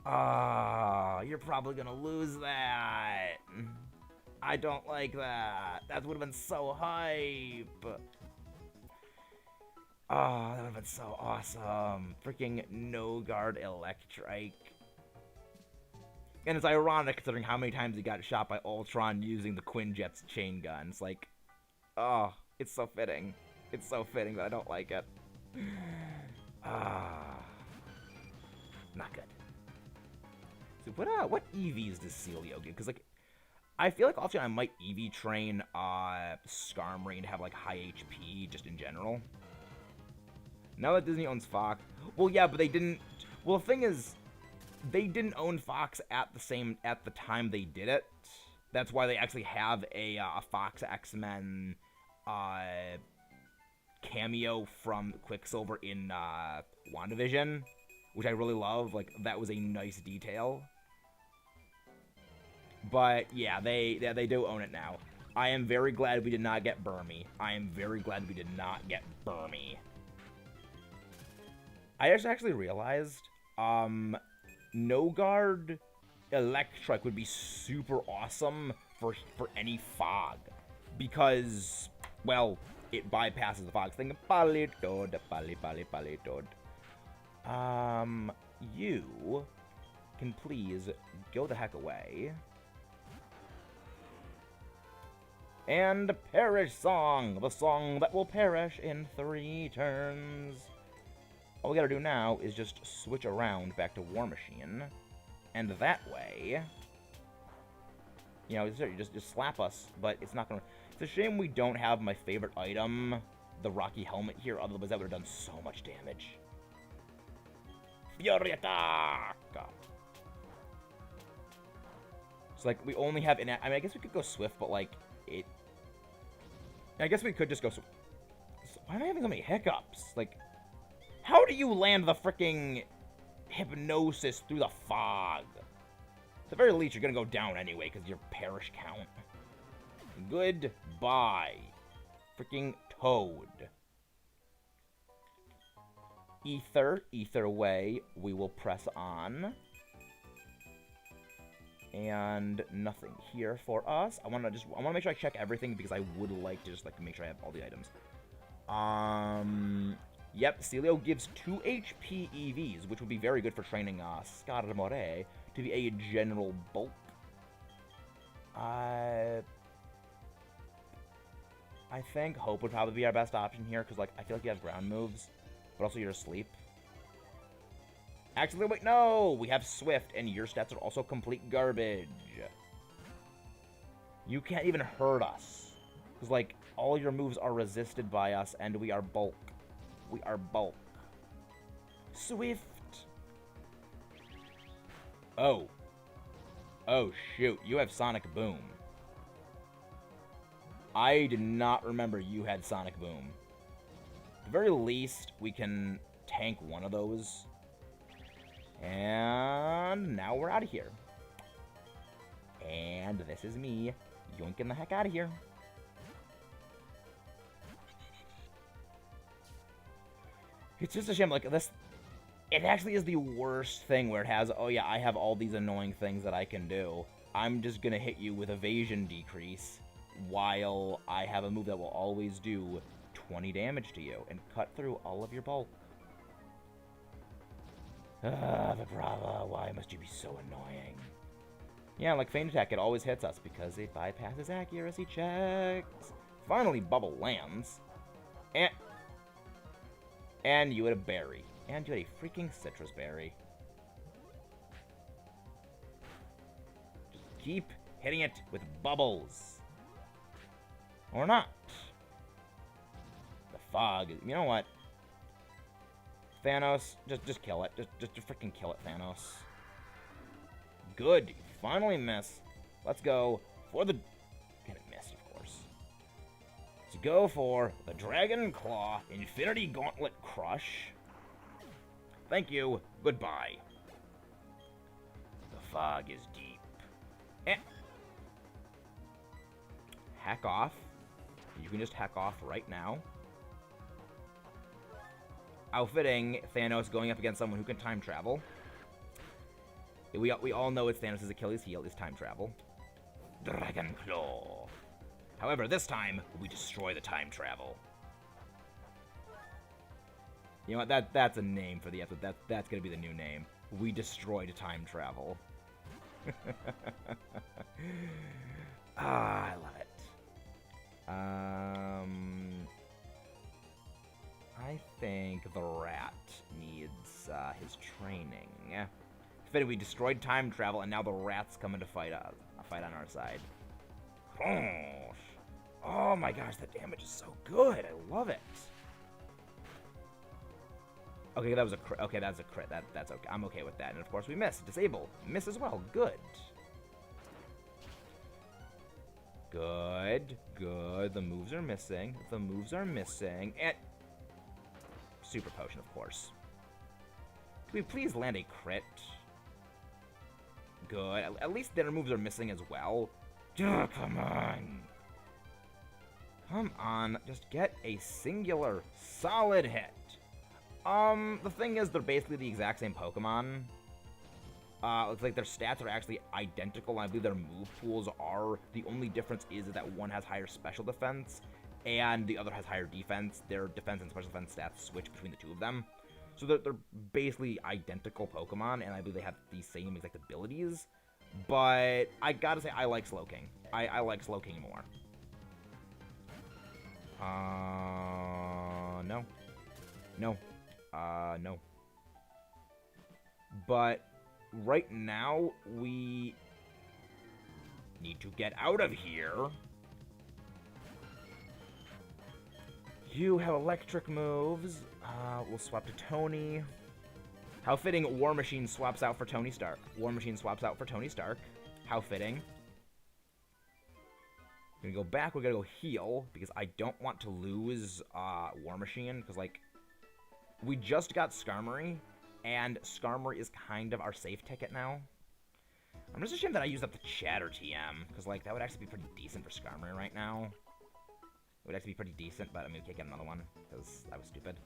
Oh, you're probably gonna lose that. I don't like that. That would have been so hype. Oh, that would have been so awesome. Freaking no guard Electrike. And it's ironic considering how many times he got shot by Ultron using the Quinjet's chain gun. It's like, oh, it's so fitting. It's so fitting that I don't like it. Not good. So what EVs does Celio give? Because, like, I feel like often I might EV train Skarmory to have, like, high HP just in general. Now that Disney owns Fox, well, yeah, but they didn't. Well, the thing is, they didn't own Fox at the time they did it. That's why they actually have a Fox X-Men cameo from Quicksilver in WandaVision, which I really love. Like, that was a nice detail. But yeah, they do own it now. I am very glad we did not get Burmy. I am very glad we did not get Burmy. I just actually realized, No Guard Electrike would be super awesome for any fog. Because, well, it bypasses the fog thing. Palitod, palitod. You can please go the heck away. And Perish Song, the song that will perish in 3 turns. All we gotta do now is just switch around back to War Machine. And that way, you know, just slap us, but it's not gonna... It's a shame we don't have my favorite item, the Rocky Helmet here, otherwise that would have done so much damage. Fury Attack! So, like, we only have... I mean, I guess we could go Swift, but, like, it... I guess we could just go Swift. Why am I having so many hiccups? Like... How do you land the fricking hypnosis through the fog? At the very least, you're gonna go down anyway, because your perish count. Goodbye. Fricking Toad. Ether way, we will press on. And nothing here for us. I wanna make sure I check everything, because I would like to just, like, make sure I have all the items. Yep, Celio gives 2 HP EVs, which would be very good for training Skarmory to be a general bulk. I think Hope would probably be our best option here, because, like, I feel like you have ground moves, but also you're asleep. Actually, wait, no! We have Swift, and your stats are also complete garbage. You can't even hurt us. Because, like, all your moves are resisted by us, and we are bulk. We are bulk. Swift! Oh. Oh, shoot. You have Sonic Boom. I did not remember you had Sonic Boom. At the very least, we can tank one of those. And now we're out of here. And this is me yoinking the heck out of here. It's just a shame, like, this... It actually is the worst thing where it has, oh yeah, I have all these annoying things that I can do. I'm just gonna hit you with evasion decrease, while I have a move that will always do 20 damage to you and cut through all of your bulk. Ah, Vibrava, why must you be so annoying? Yeah, like Feint Attack, it always hits us because it bypasses accuracy checks. Finally, Bubble lands. And you had a berry. And you had a freaking citrus berry. Just keep hitting it with bubbles. Or not. The fog. You know what? Thanos, just kill it. Just freaking kill it, Thanos. Good. You finally miss. Let's go for the... And it missed, of course. Let's go for the Dragon Claw Infinity Gauntlet Crush. Thank you. Goodbye. The fog is deep. Hack off. You can just hack off right now. Outfitting Thanos going up against someone who can time travel. We all know it's Thanos' Achilles heel is time travel. Dragon Claw. However, this time, we destroy the time travel. You know what, that's a name for the episode. That's gonna be the new name. We destroyed time travel. I love it. I think the rat needs his training. If we destroyed time travel, and now the rat's coming to fight us, fight on our side. Oh my gosh, the damage is so good. I love it. Okay, that was a crit. Okay, that's a crit. That's okay. I'm okay with that. And of course, we miss. Disable. Miss as well. Good. Good. Good. The moves are missing. The moves are missing. And super potion, of course. Can we please land a crit? Good. At least their moves are missing as well. Oh, come on. Come on. Just get a singular solid hit. The thing is, they're basically the exact same Pokemon. It's like their stats are actually identical. I believe their move pools are. The only difference is that one has higher special defense, and the other has higher defense. Their defense and special defense stats switch between the two of them. So they're basically identical Pokemon, and I believe they have the same exact abilities. But I gotta say, I like Slowking. I like Slowking more. No. No. No. But right now, we need to get out of here. You have electric moves. We'll swap to Tony. How fitting, War Machine swaps out for Tony Stark. War Machine swaps out for Tony Stark. How fitting. We're gonna go back, we're gonna go heal, because I don't want to lose War Machine, because, like, we just got Skarmory, and Skarmory is kind of our safe ticket now. I'm just ashamed that I used up the Chatter TM, because, like, that would actually be pretty decent for Skarmory right now. It would actually be pretty decent, but I mean, we can't get another one, because I was stupid.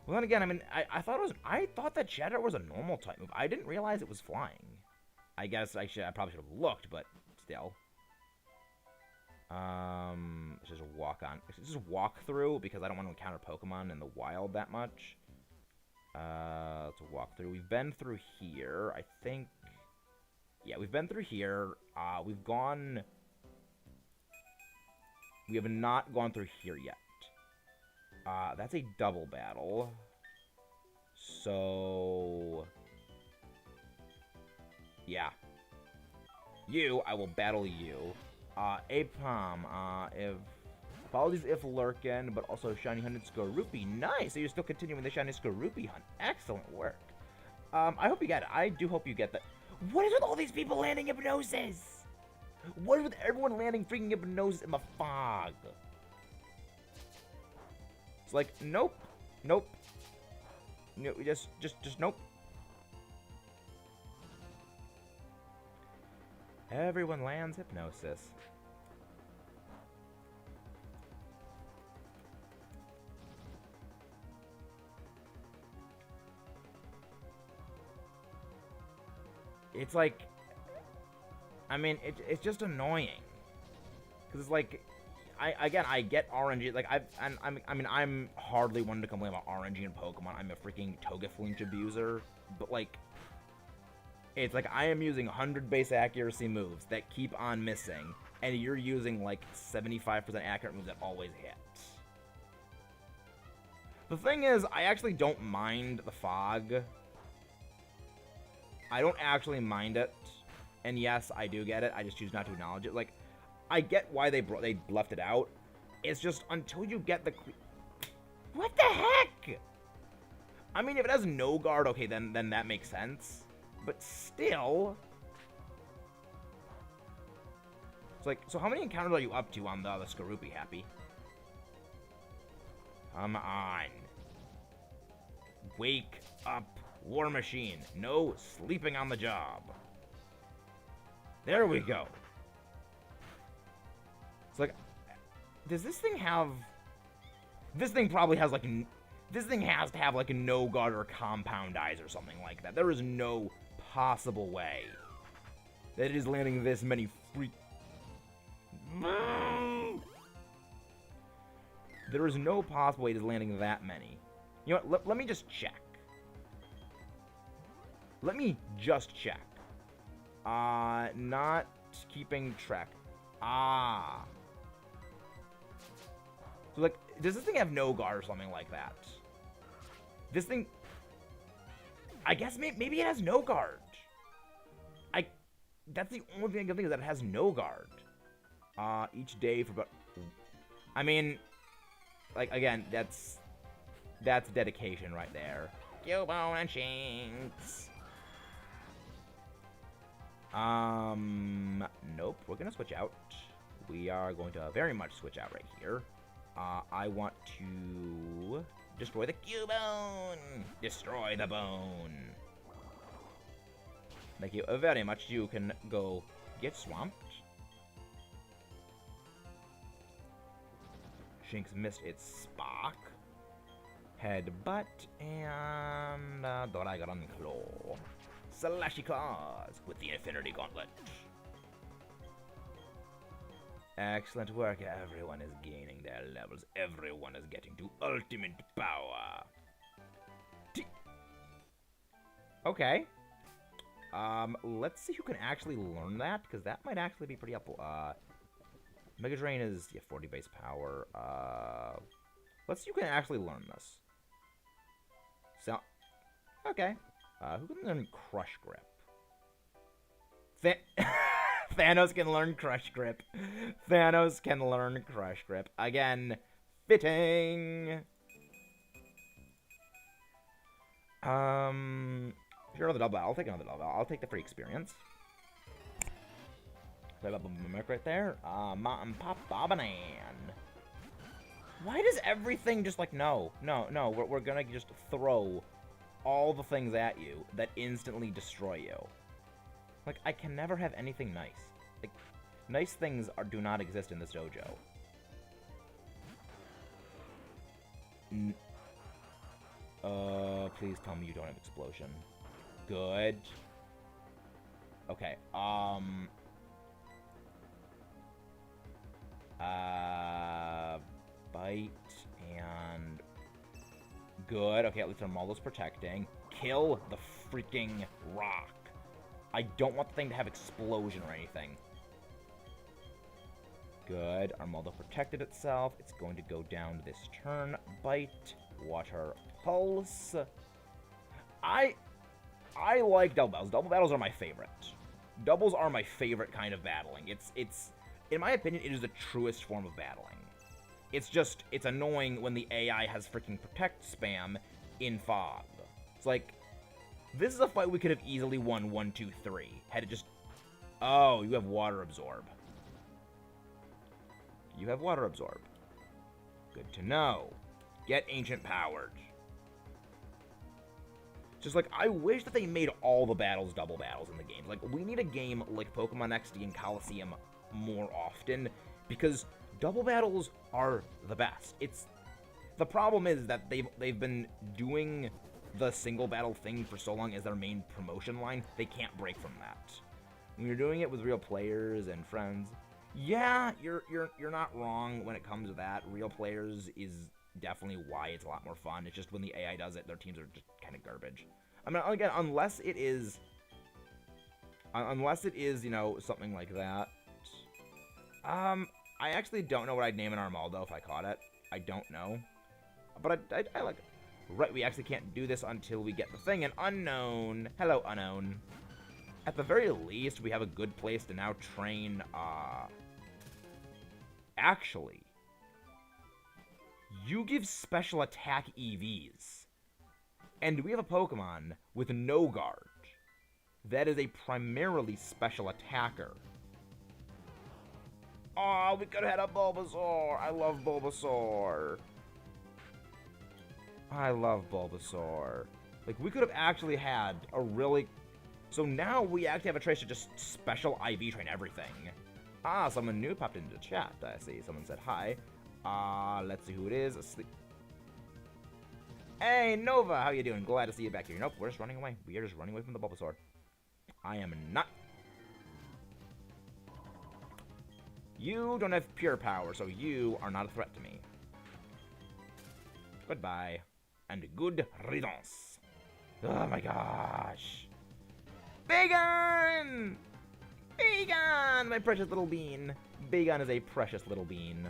Well, then again, I mean, I thought that Chatter was a normal type move. I didn't realize it was flying. I guess I probably should have looked, but still. Let's just walk through, because I don't want to encounter Pokemon in the wild that much. Let's walk through. We've been through here, I think. Yeah, we've been through here. We have not gone through here yet. That's a double battle. So... yeah. I will battle you. Apom, apologies if Lurkin, but also Shiny Hunted Skorupi. Nice! So you're still continuing the Shiny Skorupi hunt. Excellent work. I hope you get it. I do hope you get that. What is with all these people landing Hypnosis? What is with everyone landing freaking Hypnosis in the fog? It's like, nope. Nope. No, just nope. Everyone lands hypnosis. It's like, I mean, it's just annoying. Because it's like, I get RNG. Like, I'm hardly one to complain about RNG in Pokemon. I'm a freaking Toga Flinch abuser. But, like, it's like I am using 100 base accuracy moves that keep on missing. And you're using, like, 75% accurate moves that always hit. The thing is, I actually don't mind the fog. I don't actually mind it. And yes, I do get it. I just choose not to acknowledge it. Like, I get why they left it out. It's just until you get the... What the heck? I mean, if it has no guard, okay, then that makes sense. But still... It's like, so how many encounters are you up to on the Skorupi, Happy? Come on. Wake up, War Machine. No sleeping on the job. There we go. It's like, does this thing have... This thing probably has, like... This thing has to have, like, a no guard or compound eyes or something like that. There is no possible way that it is landing this many freak... There is no possible way it is landing that many. You know what? Let me just check. Let me just check. Not keeping track. So, like, does this thing have no guard or something like that? This thing... I guess maybe it has no guard. That's the only thing I can think is that it has no guard. Each day for about... I mean... Like, again, that's dedication right there. Cubone and Shinx. Nope. We're gonna switch out. We are going to very much switch out right here. I want to destroy the Cubone. Destroy the bone. Thank you very much. You can go get swamped. Shinx missed its Spark. Headbutt and Dragon Claw. Slashy Claws with the Infinity Gauntlet. Excellent work. Everyone is gaining their levels. Everyone is getting to ultimate power. Okay. Let's see who can actually learn that, because that might actually be pretty helpful. Mega Drain is 40 base power. Let's see who can actually learn this. So, okay. Who can learn Crush Grip? Thanos can learn Crush Grip. Thanos can learn Crush Grip. Again, fitting. Sure, another double. I'll take another double. I'll take the free experience. Mimic right there. Mountain Pop Bobanan. Why does everything just like, no, we're gonna just throw all the things at you that instantly destroy you. Like, I can never have anything nice. Like, nice things do not exist in this dojo. Please tell me you don't have explosion. Good. Okay, bite and good. Okay, at least Armaldo's protecting. Kill the freaking rock. I don't want the thing to have explosion or anything. Good. Armaldo protected itself. It's going to go down this turn. Bite. Water Pulse. I like double battles. Double battles are my favorite. Doubles are my favorite kind of battling. It's in my opinion, it is the truest form of battling. It's annoying when the AI has freaking protect spam in fog. It's like, this is a fight we could have easily won 1, 2, 3. Had it just... Oh, you have Water Absorb. You have Water Absorb. Good to know. Get Ancient Powered. Just, like, I wish that they made all the battles double battles in the game. Like, we need a game like Pokemon XD and Coliseum more often, because double battles are the best. The problem is that they've been doing the single battle thing for so long as their main promotion line, they can't break from that. When you're doing it with real players and friends, yeah, you're not wrong when it comes to that. Real players is definitely why it's a lot more fun. It's just when the AI does it, their teams are just kind of garbage. I mean, again, unless it is, you know, something like that. I actually don't know what I'd name an Armaldo if I caught it. I don't know. But I like it. Right, we actually can't do this until we get the thing. An unknown. Hello, unknown. At the very least, we have a good place to now train, Actually, you give special attack EVs. And we have a Pokemon with no guard. That is a primarily special attacker. Oh, we could have had a Bulbasaur. I love Bulbasaur. I love Bulbasaur. Like, we could have actually had a really... So now we actually have a choice to just special IV train everything. Ah, someone new popped into the chat. I see. Someone said hi. Let's see who it is. Asleep. Hey, Nova, how you doing? Glad to see you back here. Nope, we're just running away. We are just running away from the Bulbasaur. I am not. You don't have pure power, so you are not a threat to me. Goodbye. And good riddance. Oh my gosh. Bagon! Bagon! My precious little bean. Bagon is a precious little bean.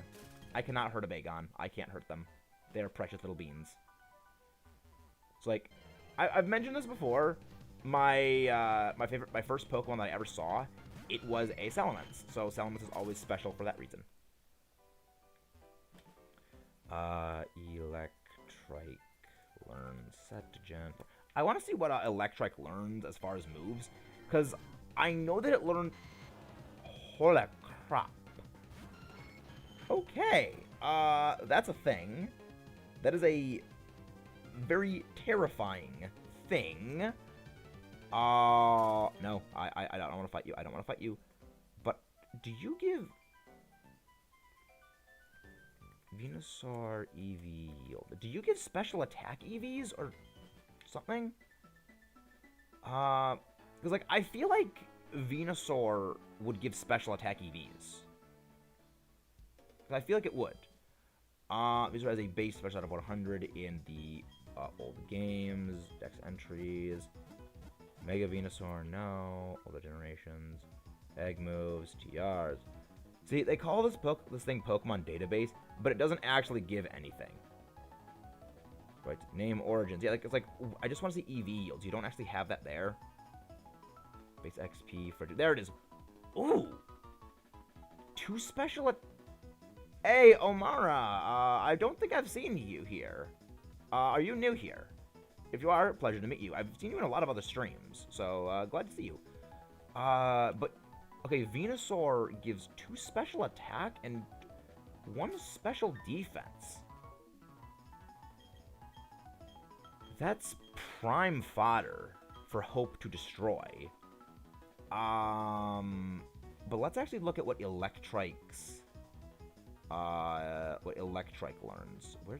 I cannot hurt a Bagon. I can't hurt them. They are precious little beans. So, like, I've mentioned this before. My first Pokemon that I ever saw, it was a Salamence. So Salamence is always special for that reason. Electrike learns set to Gen 4. I want to see what Electrike learns as far as moves, because I know that it learned... Holy crap. Okay, that's a thing. That is a very terrifying thing. No, I don't want to fight you. I don't want to fight you. But do you give Venusaur EV? Do you give special attack EVs or something? Because like I feel like Venusaur would give special attack EVs. I feel like it would. Venusaur has a base special out of 100 in the old games, Dex entries. Mega Venusaur, no. Older generations. Egg moves, TRs. See, they call this thing Pokemon Database, but it doesn't actually give anything. Right, name origins. Yeah, like it's like I just want to see EV yields. You don't actually have that there. Base XP for there it is. Ooh, 2 special. Hey, Omara. I don't think I've seen you here. Are you new here? If you are, pleasure to meet you. I've seen you in a lot of other streams, so glad to see you. But okay, Venusaur gives 2 special attack and 1 special defense. That's prime fodder for Hope to Destroy. But let's actually look at what Electrike's learns. Where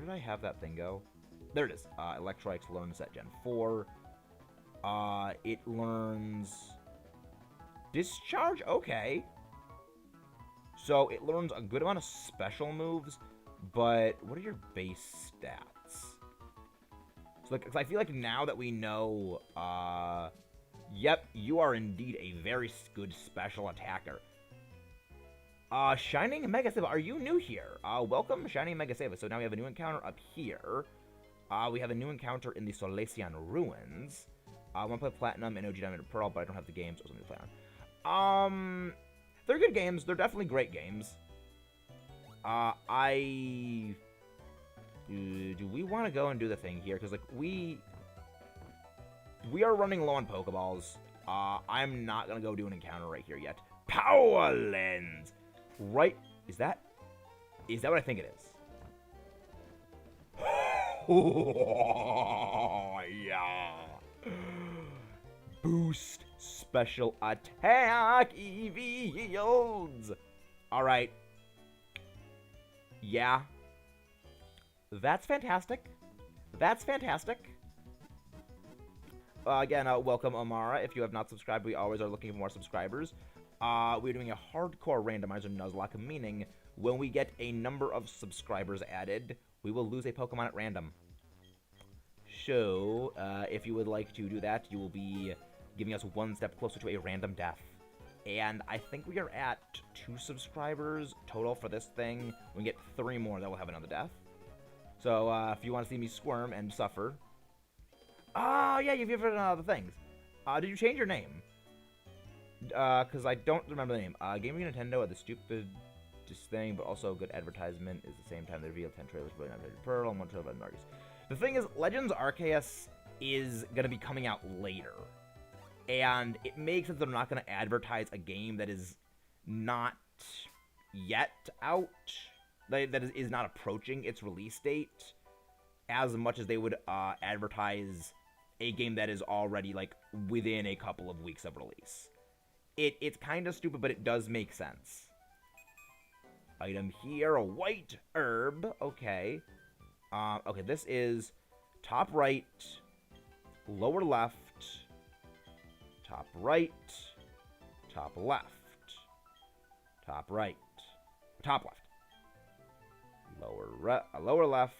did I have that thing go? There it is. Electrike's learns at Gen 4. It learns Discharge? Okay. So it learns a good amount of special moves, but what are your base stats? So like, 'cause I feel like now that we know, yep, you are indeed a very good special attacker. Shining Mega Sava, are you new here? Welcome, Shining Mega Sava. So now we have a new encounter up here. We have a new encounter in the Solasian Ruins. I want to play Platinum and OG Diamond and Pearl, but I don't have the games, so I was going to play on. They're good games. They're definitely great games. Do we want to go and do the thing here? Because, like, we are running low on Pokeballs. I'm not going to go do an encounter right here yet. Power Lens! Right, is that what I think it is? Oh, yeah. Boost special attack EV yields. All right. Yeah. That's fantastic. That's fantastic. Again, welcome, Amara. If you have not subscribed, we always are looking for more subscribers. We're doing a hardcore randomizer Nuzlocke, meaning when we get a number of subscribers added, we will lose a Pokemon at random. So, if you would like to do that, you will be giving us one step closer to a random death. And I think we are at 2 subscribers total for this thing. We get 3 more that will have another death. So, if you want to see me squirm and suffer... Oh, yeah, you've given the things. Did you change your name? Because I don't remember the name. Gaming Nintendo, the stupidest thing, but also a good advertisement, is the same time they reveal 10 trailers for Pearl and 1 trailer by Marcus. The thing is, Legends Arceus is going to be coming out later. And it makes sense that they're not going to advertise a game that is not yet out, that is not approaching its release date, as much as they would advertise a game that is already, like, within a couple of weeks of release. It's kind of stupid, but it does make sense. Item here, a white herb. Okay. Okay, this is top right, lower left, top right, top left, top right, top left, lower left,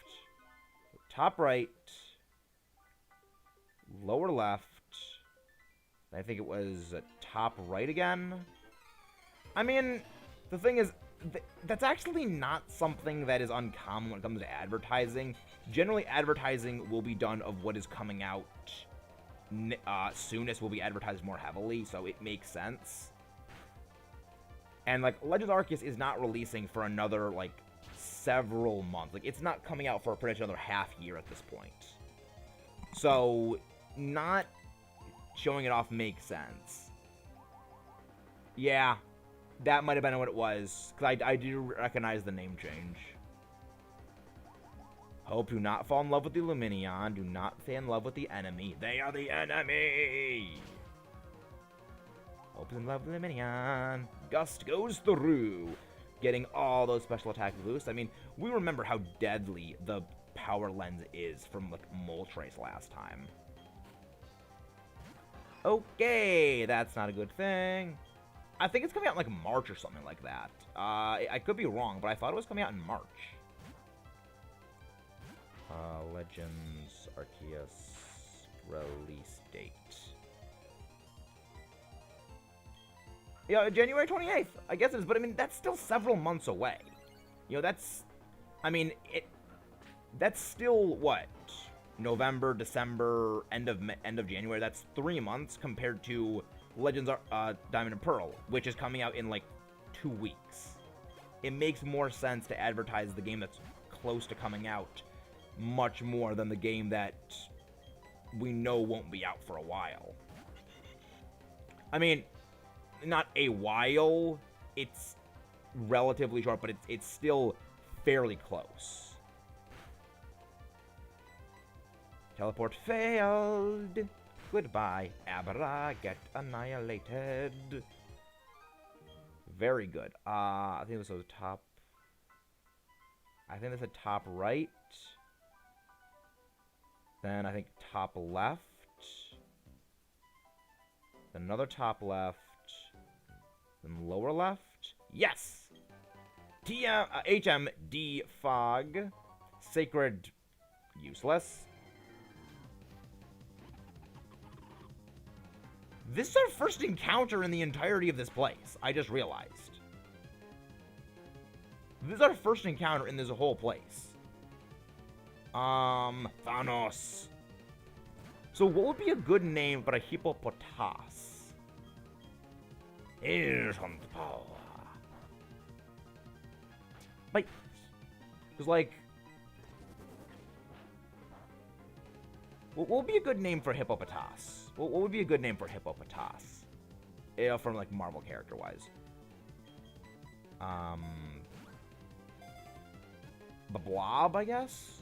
top right, lower left. I think it was top right again. I mean, the thing is, that's actually not something that is uncommon when it comes to advertising. Generally, advertising will be done of what is coming out soonest, will be advertised more heavily, so it makes sense. And, like, Legends Arceus is not releasing for another, like, several months. Like, it's not coming out for pretty much another half year at this point. So, not showing it off makes sense. Yeah, that might have been what it was, because I do recognize the name change. Hope do not fall in love with the Luminion. Do not fall in love with the enemy. They are the enemy! Hope in love with the Luminion. Gust goes through, getting all those special attacks boosts. I mean, we remember how deadly the power lens is from, like, Moltres last time. Okay, that's not a good thing. I think it's coming out in, like, March or something like that. I could be wrong, but I thought it was coming out in March. Legends Arceus release date. Yeah, January 28th. I guess it is, but I mean, that's still several months away. You know, that's... I mean, that's still, what? November, December, end of January. That's 3 months compared to Legends Diamond and Pearl, which is coming out in, like, 2 weeks. It makes more sense to advertise the game that's close to coming out much more than the game that we know won't be out for a while. I mean, not a while. It's relatively short, but it's still fairly close. Teleport failed. Goodbye, Abra. Get annihilated. Very good. I think this was top... I think this is top right. Then I think top left. Then another top left. Then lower left. Yes! HMD Fog. Sacred. Useless. This is our first encounter in the entirety of this place. I just realized. This is our first encounter in this whole place. Thanos. So what would be a good name for a hippopotas? Here's on the power. Like, because, like, what would be a good name for hippopotas? What would be a good name for hippopotas? From, like, Marvel character-wise. The Blob, I guess?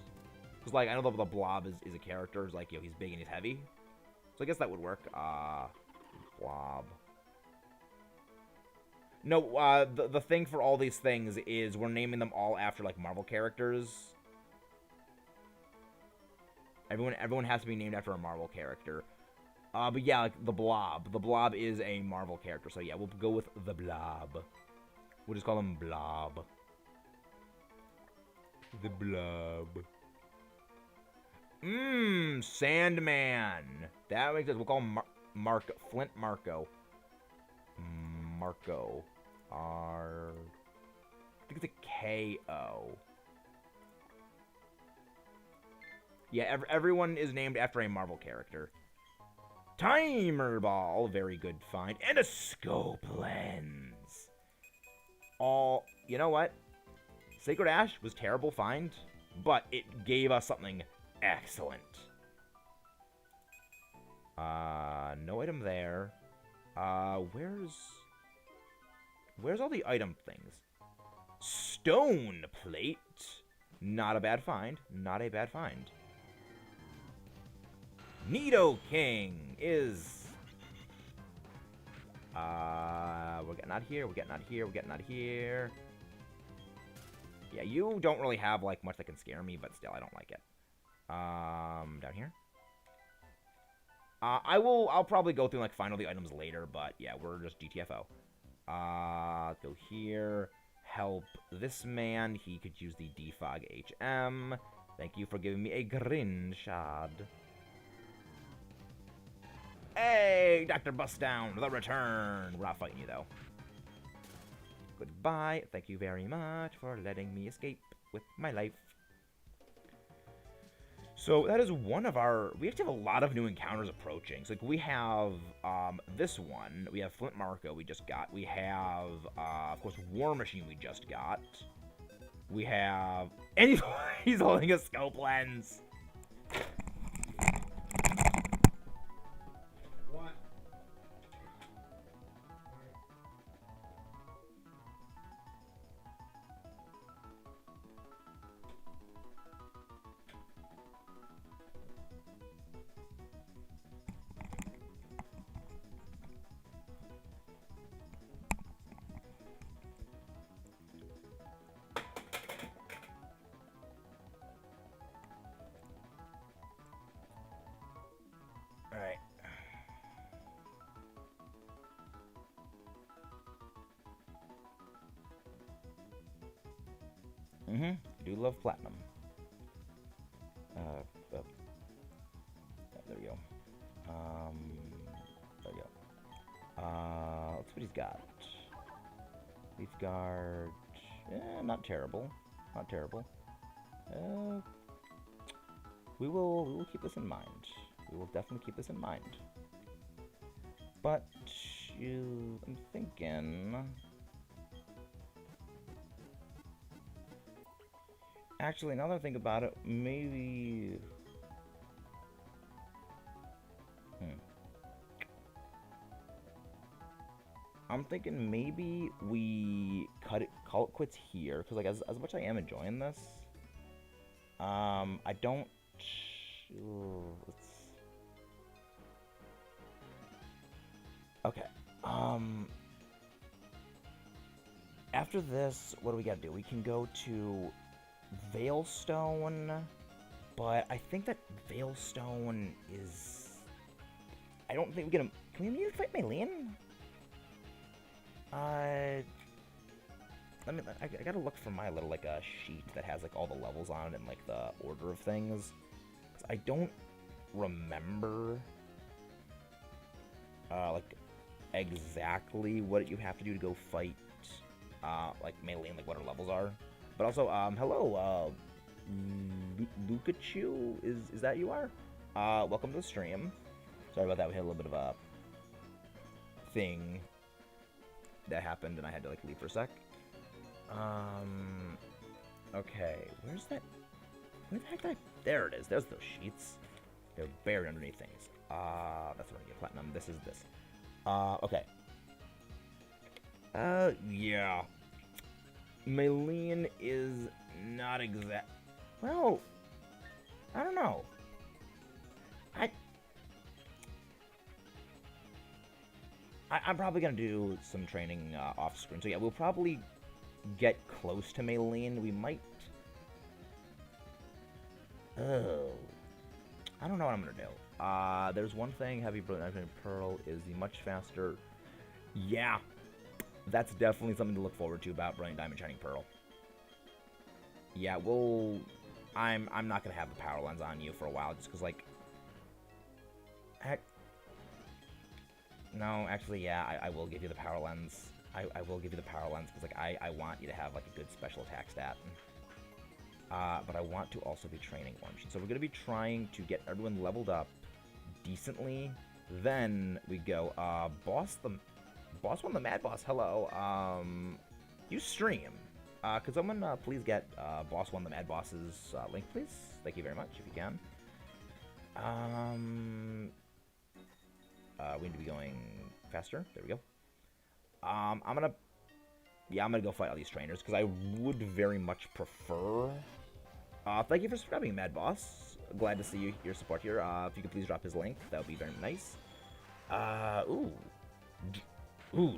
Because, like, I know the Blob is a character. It's like, he's big and he's heavy. So I guess that would work. Blob. No, the thing for all these things is we're naming them all after, like, Marvel characters. Everyone has to be named after a Marvel character. But yeah, like, the Blob. The Blob is a Marvel character. So yeah, we'll go with the Blob. We'll just call him Blob. The Blob. Sandman. That makes sense. We'll call him Flint Marco. Marco. I think it's a K-O. Yeah, everyone is named after a Marvel character. Timer ball. Very good find. And a scope lens. You know what? Sacred Ash was terrible find, but it gave us something excellent. No item there. Where's all the item things? Stone plate. Not a bad find. Not a bad find. Nidoking is... we're getting out here, we're getting out here, we're getting out here. Yeah, you don't really have, like, much that can scare me, but still, I don't like it. Down here? I'll probably go through, like, find all the items later, but yeah, we're just GTFO. Go here. Help this man. He could use the Defog HM. Thank you for giving me a Grin Shad. Hey, Dr. Bustdown, the return. We're not fighting you, though. Goodbye. Thank you very much for letting me escape with my life. So that is one of our... We actually have a lot of new encounters approaching. So, like, we have this one. We have Flint Marco we just got. We have, of course, War Machine we just got. We have... And he's holding a scope lens. What? Alright. I do love platinum. There we go. There we go. Let's see what he's got. Leaf guard. Not terrible. Not terrible. We will keep this in mind. We will definitely keep this in mind. But I'm thinking... Actually, now that I think about it, maybe... I'm thinking maybe we call it quits here, because, like, as much as I am enjoying this, I don't... let's... Okay, after this, what do we gotta do? We can go to Veilstone, but I think that Veilstone is... I don't think we can we immediately fight Maylene? I gotta look for my little, like, sheet that has, like, all the levels on it and, like, the order of things. 'Cause I don't remember, like, exactly what you have to do to go fight, like, Maylene, like, what her levels are. But also, hello, Lukachu, is that you are? Welcome to the stream. Sorry about that, we had a little bit of a thing that happened, and I had to, like, leave for a sec. Okay, where's that? Where the heck did I... There it is, there's those sheets. They're buried underneath things. That's where I get platinum. This is this. Okay. Yeah. Maylene is not exact... Well... I don't know. I'm probably gonna do some training off screen. So yeah, we'll probably get close to Maylene. We might. Oh, I don't know what I'm gonna do. There's one thing. Heavy Brilliant Pearl is the much faster. Yeah, that's definitely something to look forward to about Brilliant Diamond Shining Pearl. Yeah, I'm not gonna have the power lens on you for a while, just because like. No, actually, yeah, I will give you the power lens. I will give you the power lens because like I want you to have like a good special attack stat. But I want to also be training Orange. So we're gonna be trying to get everyone leveled up decently. Then we go boss one, the Mad Boss. Hello. You stream. Could someone please get boss one, the Mad Boss's link, please? Thank you very much if you can. We need to be going faster. There we go. I'm gonna go fight all these trainers because I would very much prefer. Thank you for subscribing, Mad Boss. Glad to see your support here. If you could please drop his link, that would be very nice. Ooh,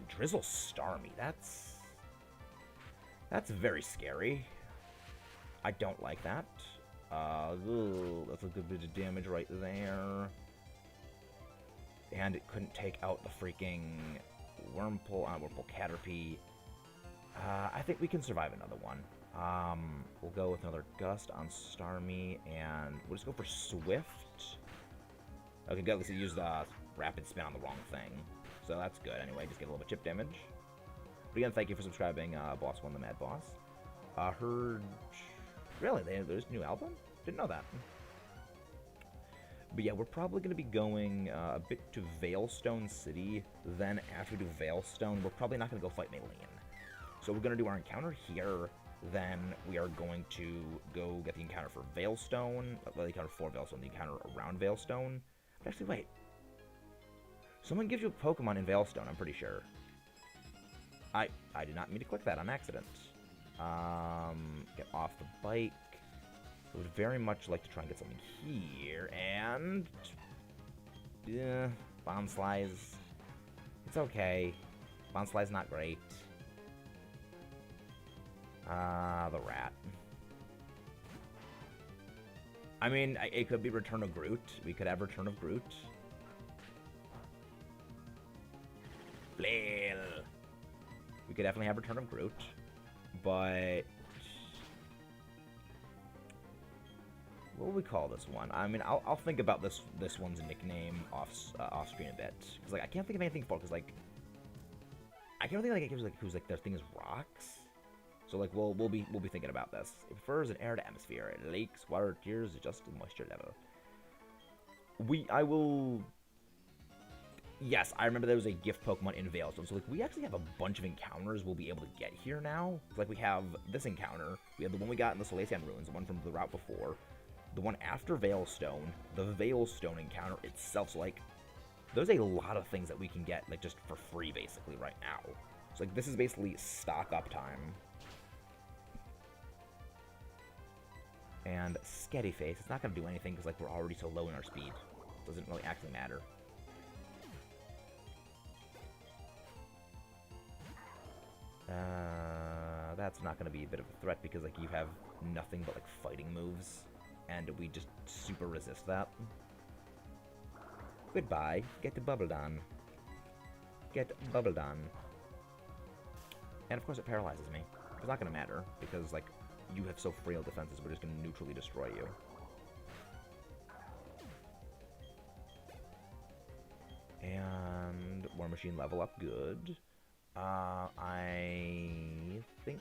Drizzle Starmie. That's very scary. I don't like that. Ooh, that's a good bit of damage right there. And it couldn't take out the freaking Wurmple Caterpie. I think we can survive another one. We'll go with another Gust on Starmie, and we'll just go for Swift. Okay, good. At least it used Rapid Spin on the wrong thing. So that's good. Anyway, just get a little bit chip damage. But again, thank you for subscribing, Boss One, the Mad Boss. Heard... Really? There's a new album? Didn't know that. But yeah, we're probably going to be going a bit to Veilstone City. Then after we do Veilstone, we're probably not going to go fight Maylene. So we're going to do our encounter here. Then we are going to go get the encounter for Veilstone. The encounter for Veilstone, the encounter around Veilstone. But actually, wait. Someone gives you a Pokemon in Veilstone, I'm pretty sure. I did not mean to click that on accident. Get off the bike. I would very much like to try and get something here, and... yeah, Bonsly's... it's okay. Bonsly's not great. The rat. I mean, it could be Return of Groot. We could have Return of Groot. Flail. We could definitely have Return of Groot. But... what would we call this one? I mean, I'll think about this one's nickname off screen a bit, because like I can't think of anything for, because like I can't think of like who's like their thing is rocks. So like we'll be thinking about this. It prefers an air to atmosphere. It lakes, water, tears, adjust the moisture level. I will. Yes, I remember there was a gift Pokemon in Veilstone. So like we actually have a bunch of encounters we'll be able to get here now. Like we have this encounter. We have the one we got in the Celestian Ruins, the one from the route before. The one after Veilstone, the Veilstone encounter itself. So, like, there's a lot of things that we can get, like, just for free, basically, right now. So, like, this is basically stock up time. And Sketty Face, it's not going to do anything because, like, we're already so low in our speed. It doesn't really actually matter. That's not going to be a bit of a threat because, like, you have nothing but, like, fighting moves. And we just super resist that. Goodbye. Get Bubbledon. Get Bubbledon. And of course it paralyzes me. It's not going to matter, because like you have so frail defenses, we're just going to neutrally destroy you. And War Machine level up, good. I think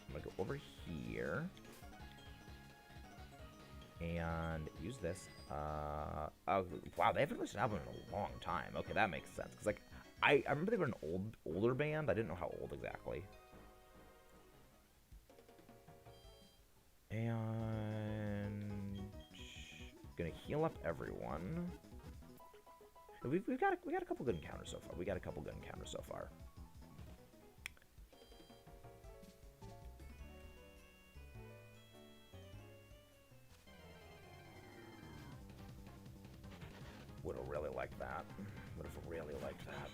I'm going to go over here. And use this. Oh, wow, they haven't released an album in a long time. Okay, that makes sense. Because, like, I remember they were an older band. I didn't know how old exactly. And... gonna heal up everyone. We got a couple good encounters so far. liked that. Would have really liked that.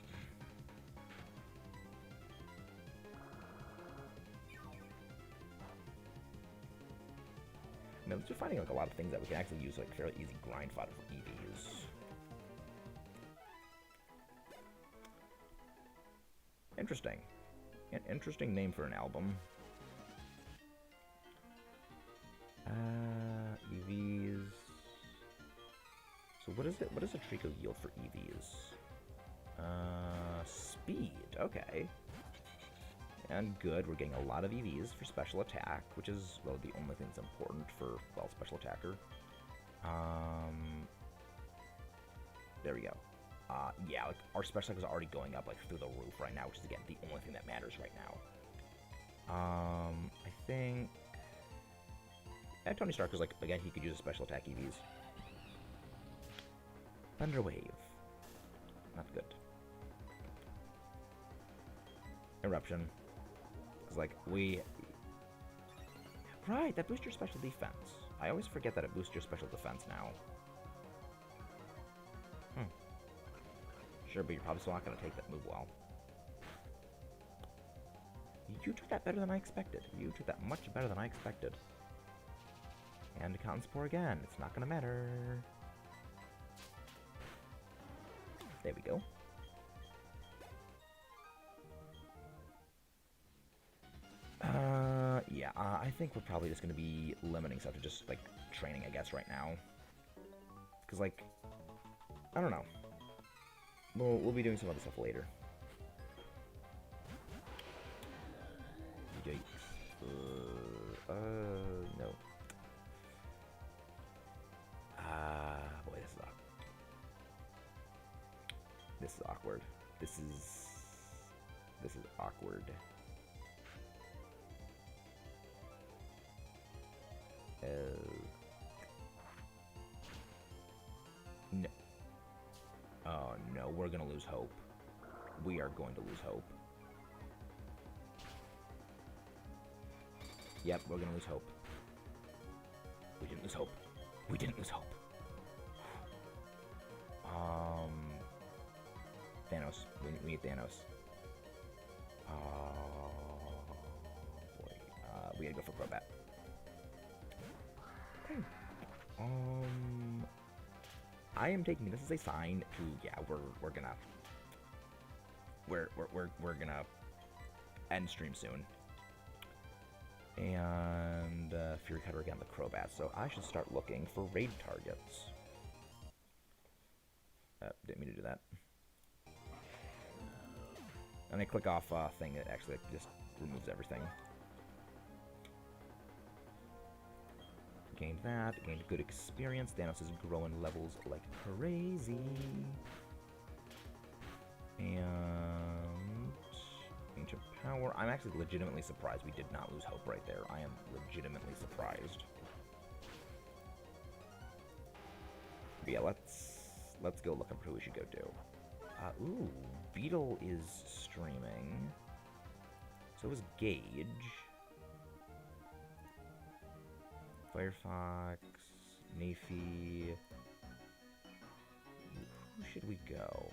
I mean, we're finding like a lot of things that we can actually use like fairly easy grind fodder for EVs. Interesting. An interesting name for an album. EVs. So what is it? What does a Trico yield for EVs? Speed. Okay. And good, we're getting a lot of EVs for special attack, which is, well, the only thing that's important for, well, special attacker. There we go. Yeah, like, our special attack is already going up, like, through the roof right now, which is, again, the only thing that matters right now. I think... Yeah, Tony Stark was, like, again, he could use a special attack EVs. Thunder Wave. Not good. Eruption. It's like, Right, that boosts your special defense. I always forget that it boosts your special defense now. Sure, but you're probably still not going to take that move well. You took that better than I expected. You took that much better than I expected. And Cotton Spore again. It's not going to matter. There we go. Yeah, I think we're probably just going to be limiting stuff to just, like, training, I guess, right now. Because, like, I don't know. We'll be doing some other stuff later. Yikes. No. Boy, this is awkward. This is awkward. No. Oh no, we're gonna lose hope. We are going to lose hope. Yep, we're gonna lose hope. We didn't lose hope. We didn't lose hope. Thanos. We need Thanos. Boy. We gotta go for Crobat. I am taking this as a sign to, yeah, we're gonna end stream soon. And Fury Cutter again, the Crobat. So I should start looking for raid targets. Didn't mean to do that. And I click off thing that actually just removes everything. Gained that, gained good experience. Thanos is growing levels like crazy. And Ancient Power. I'm actually legitimately surprised we did not lose hope right there. I am legitimately surprised. But yeah, let's go look up who we should go do. Ooh, Beetle is streaming. So is Gage. Firefox, Nafy. Who should we go?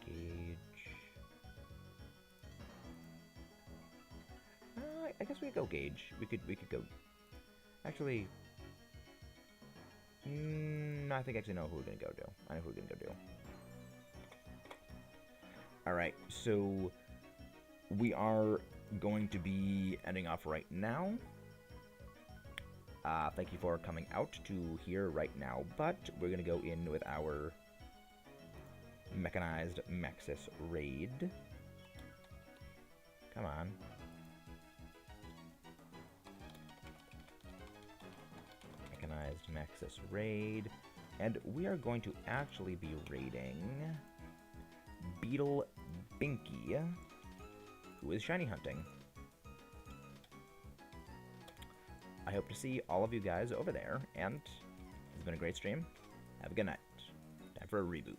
Gage. I guess we could go Gage. We could go. Actually, no, I think I actually know who we're gonna go do. I know who we're gonna go do. All right, so we are going to be ending off right now. Thank you for coming out to here right now, but we're gonna go in with our mechanized Mexis raid. Come on. Mechanized Mexis raid. And we are going to actually be raiding Beetle Binky, who is shiny hunting. I hope to see all of you guys over there, and it's been a great stream. Have a good night. Time for a reboot.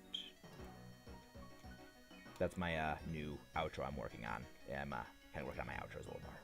That's my new outro I'm working on. I'm kind of working on my outros a little more.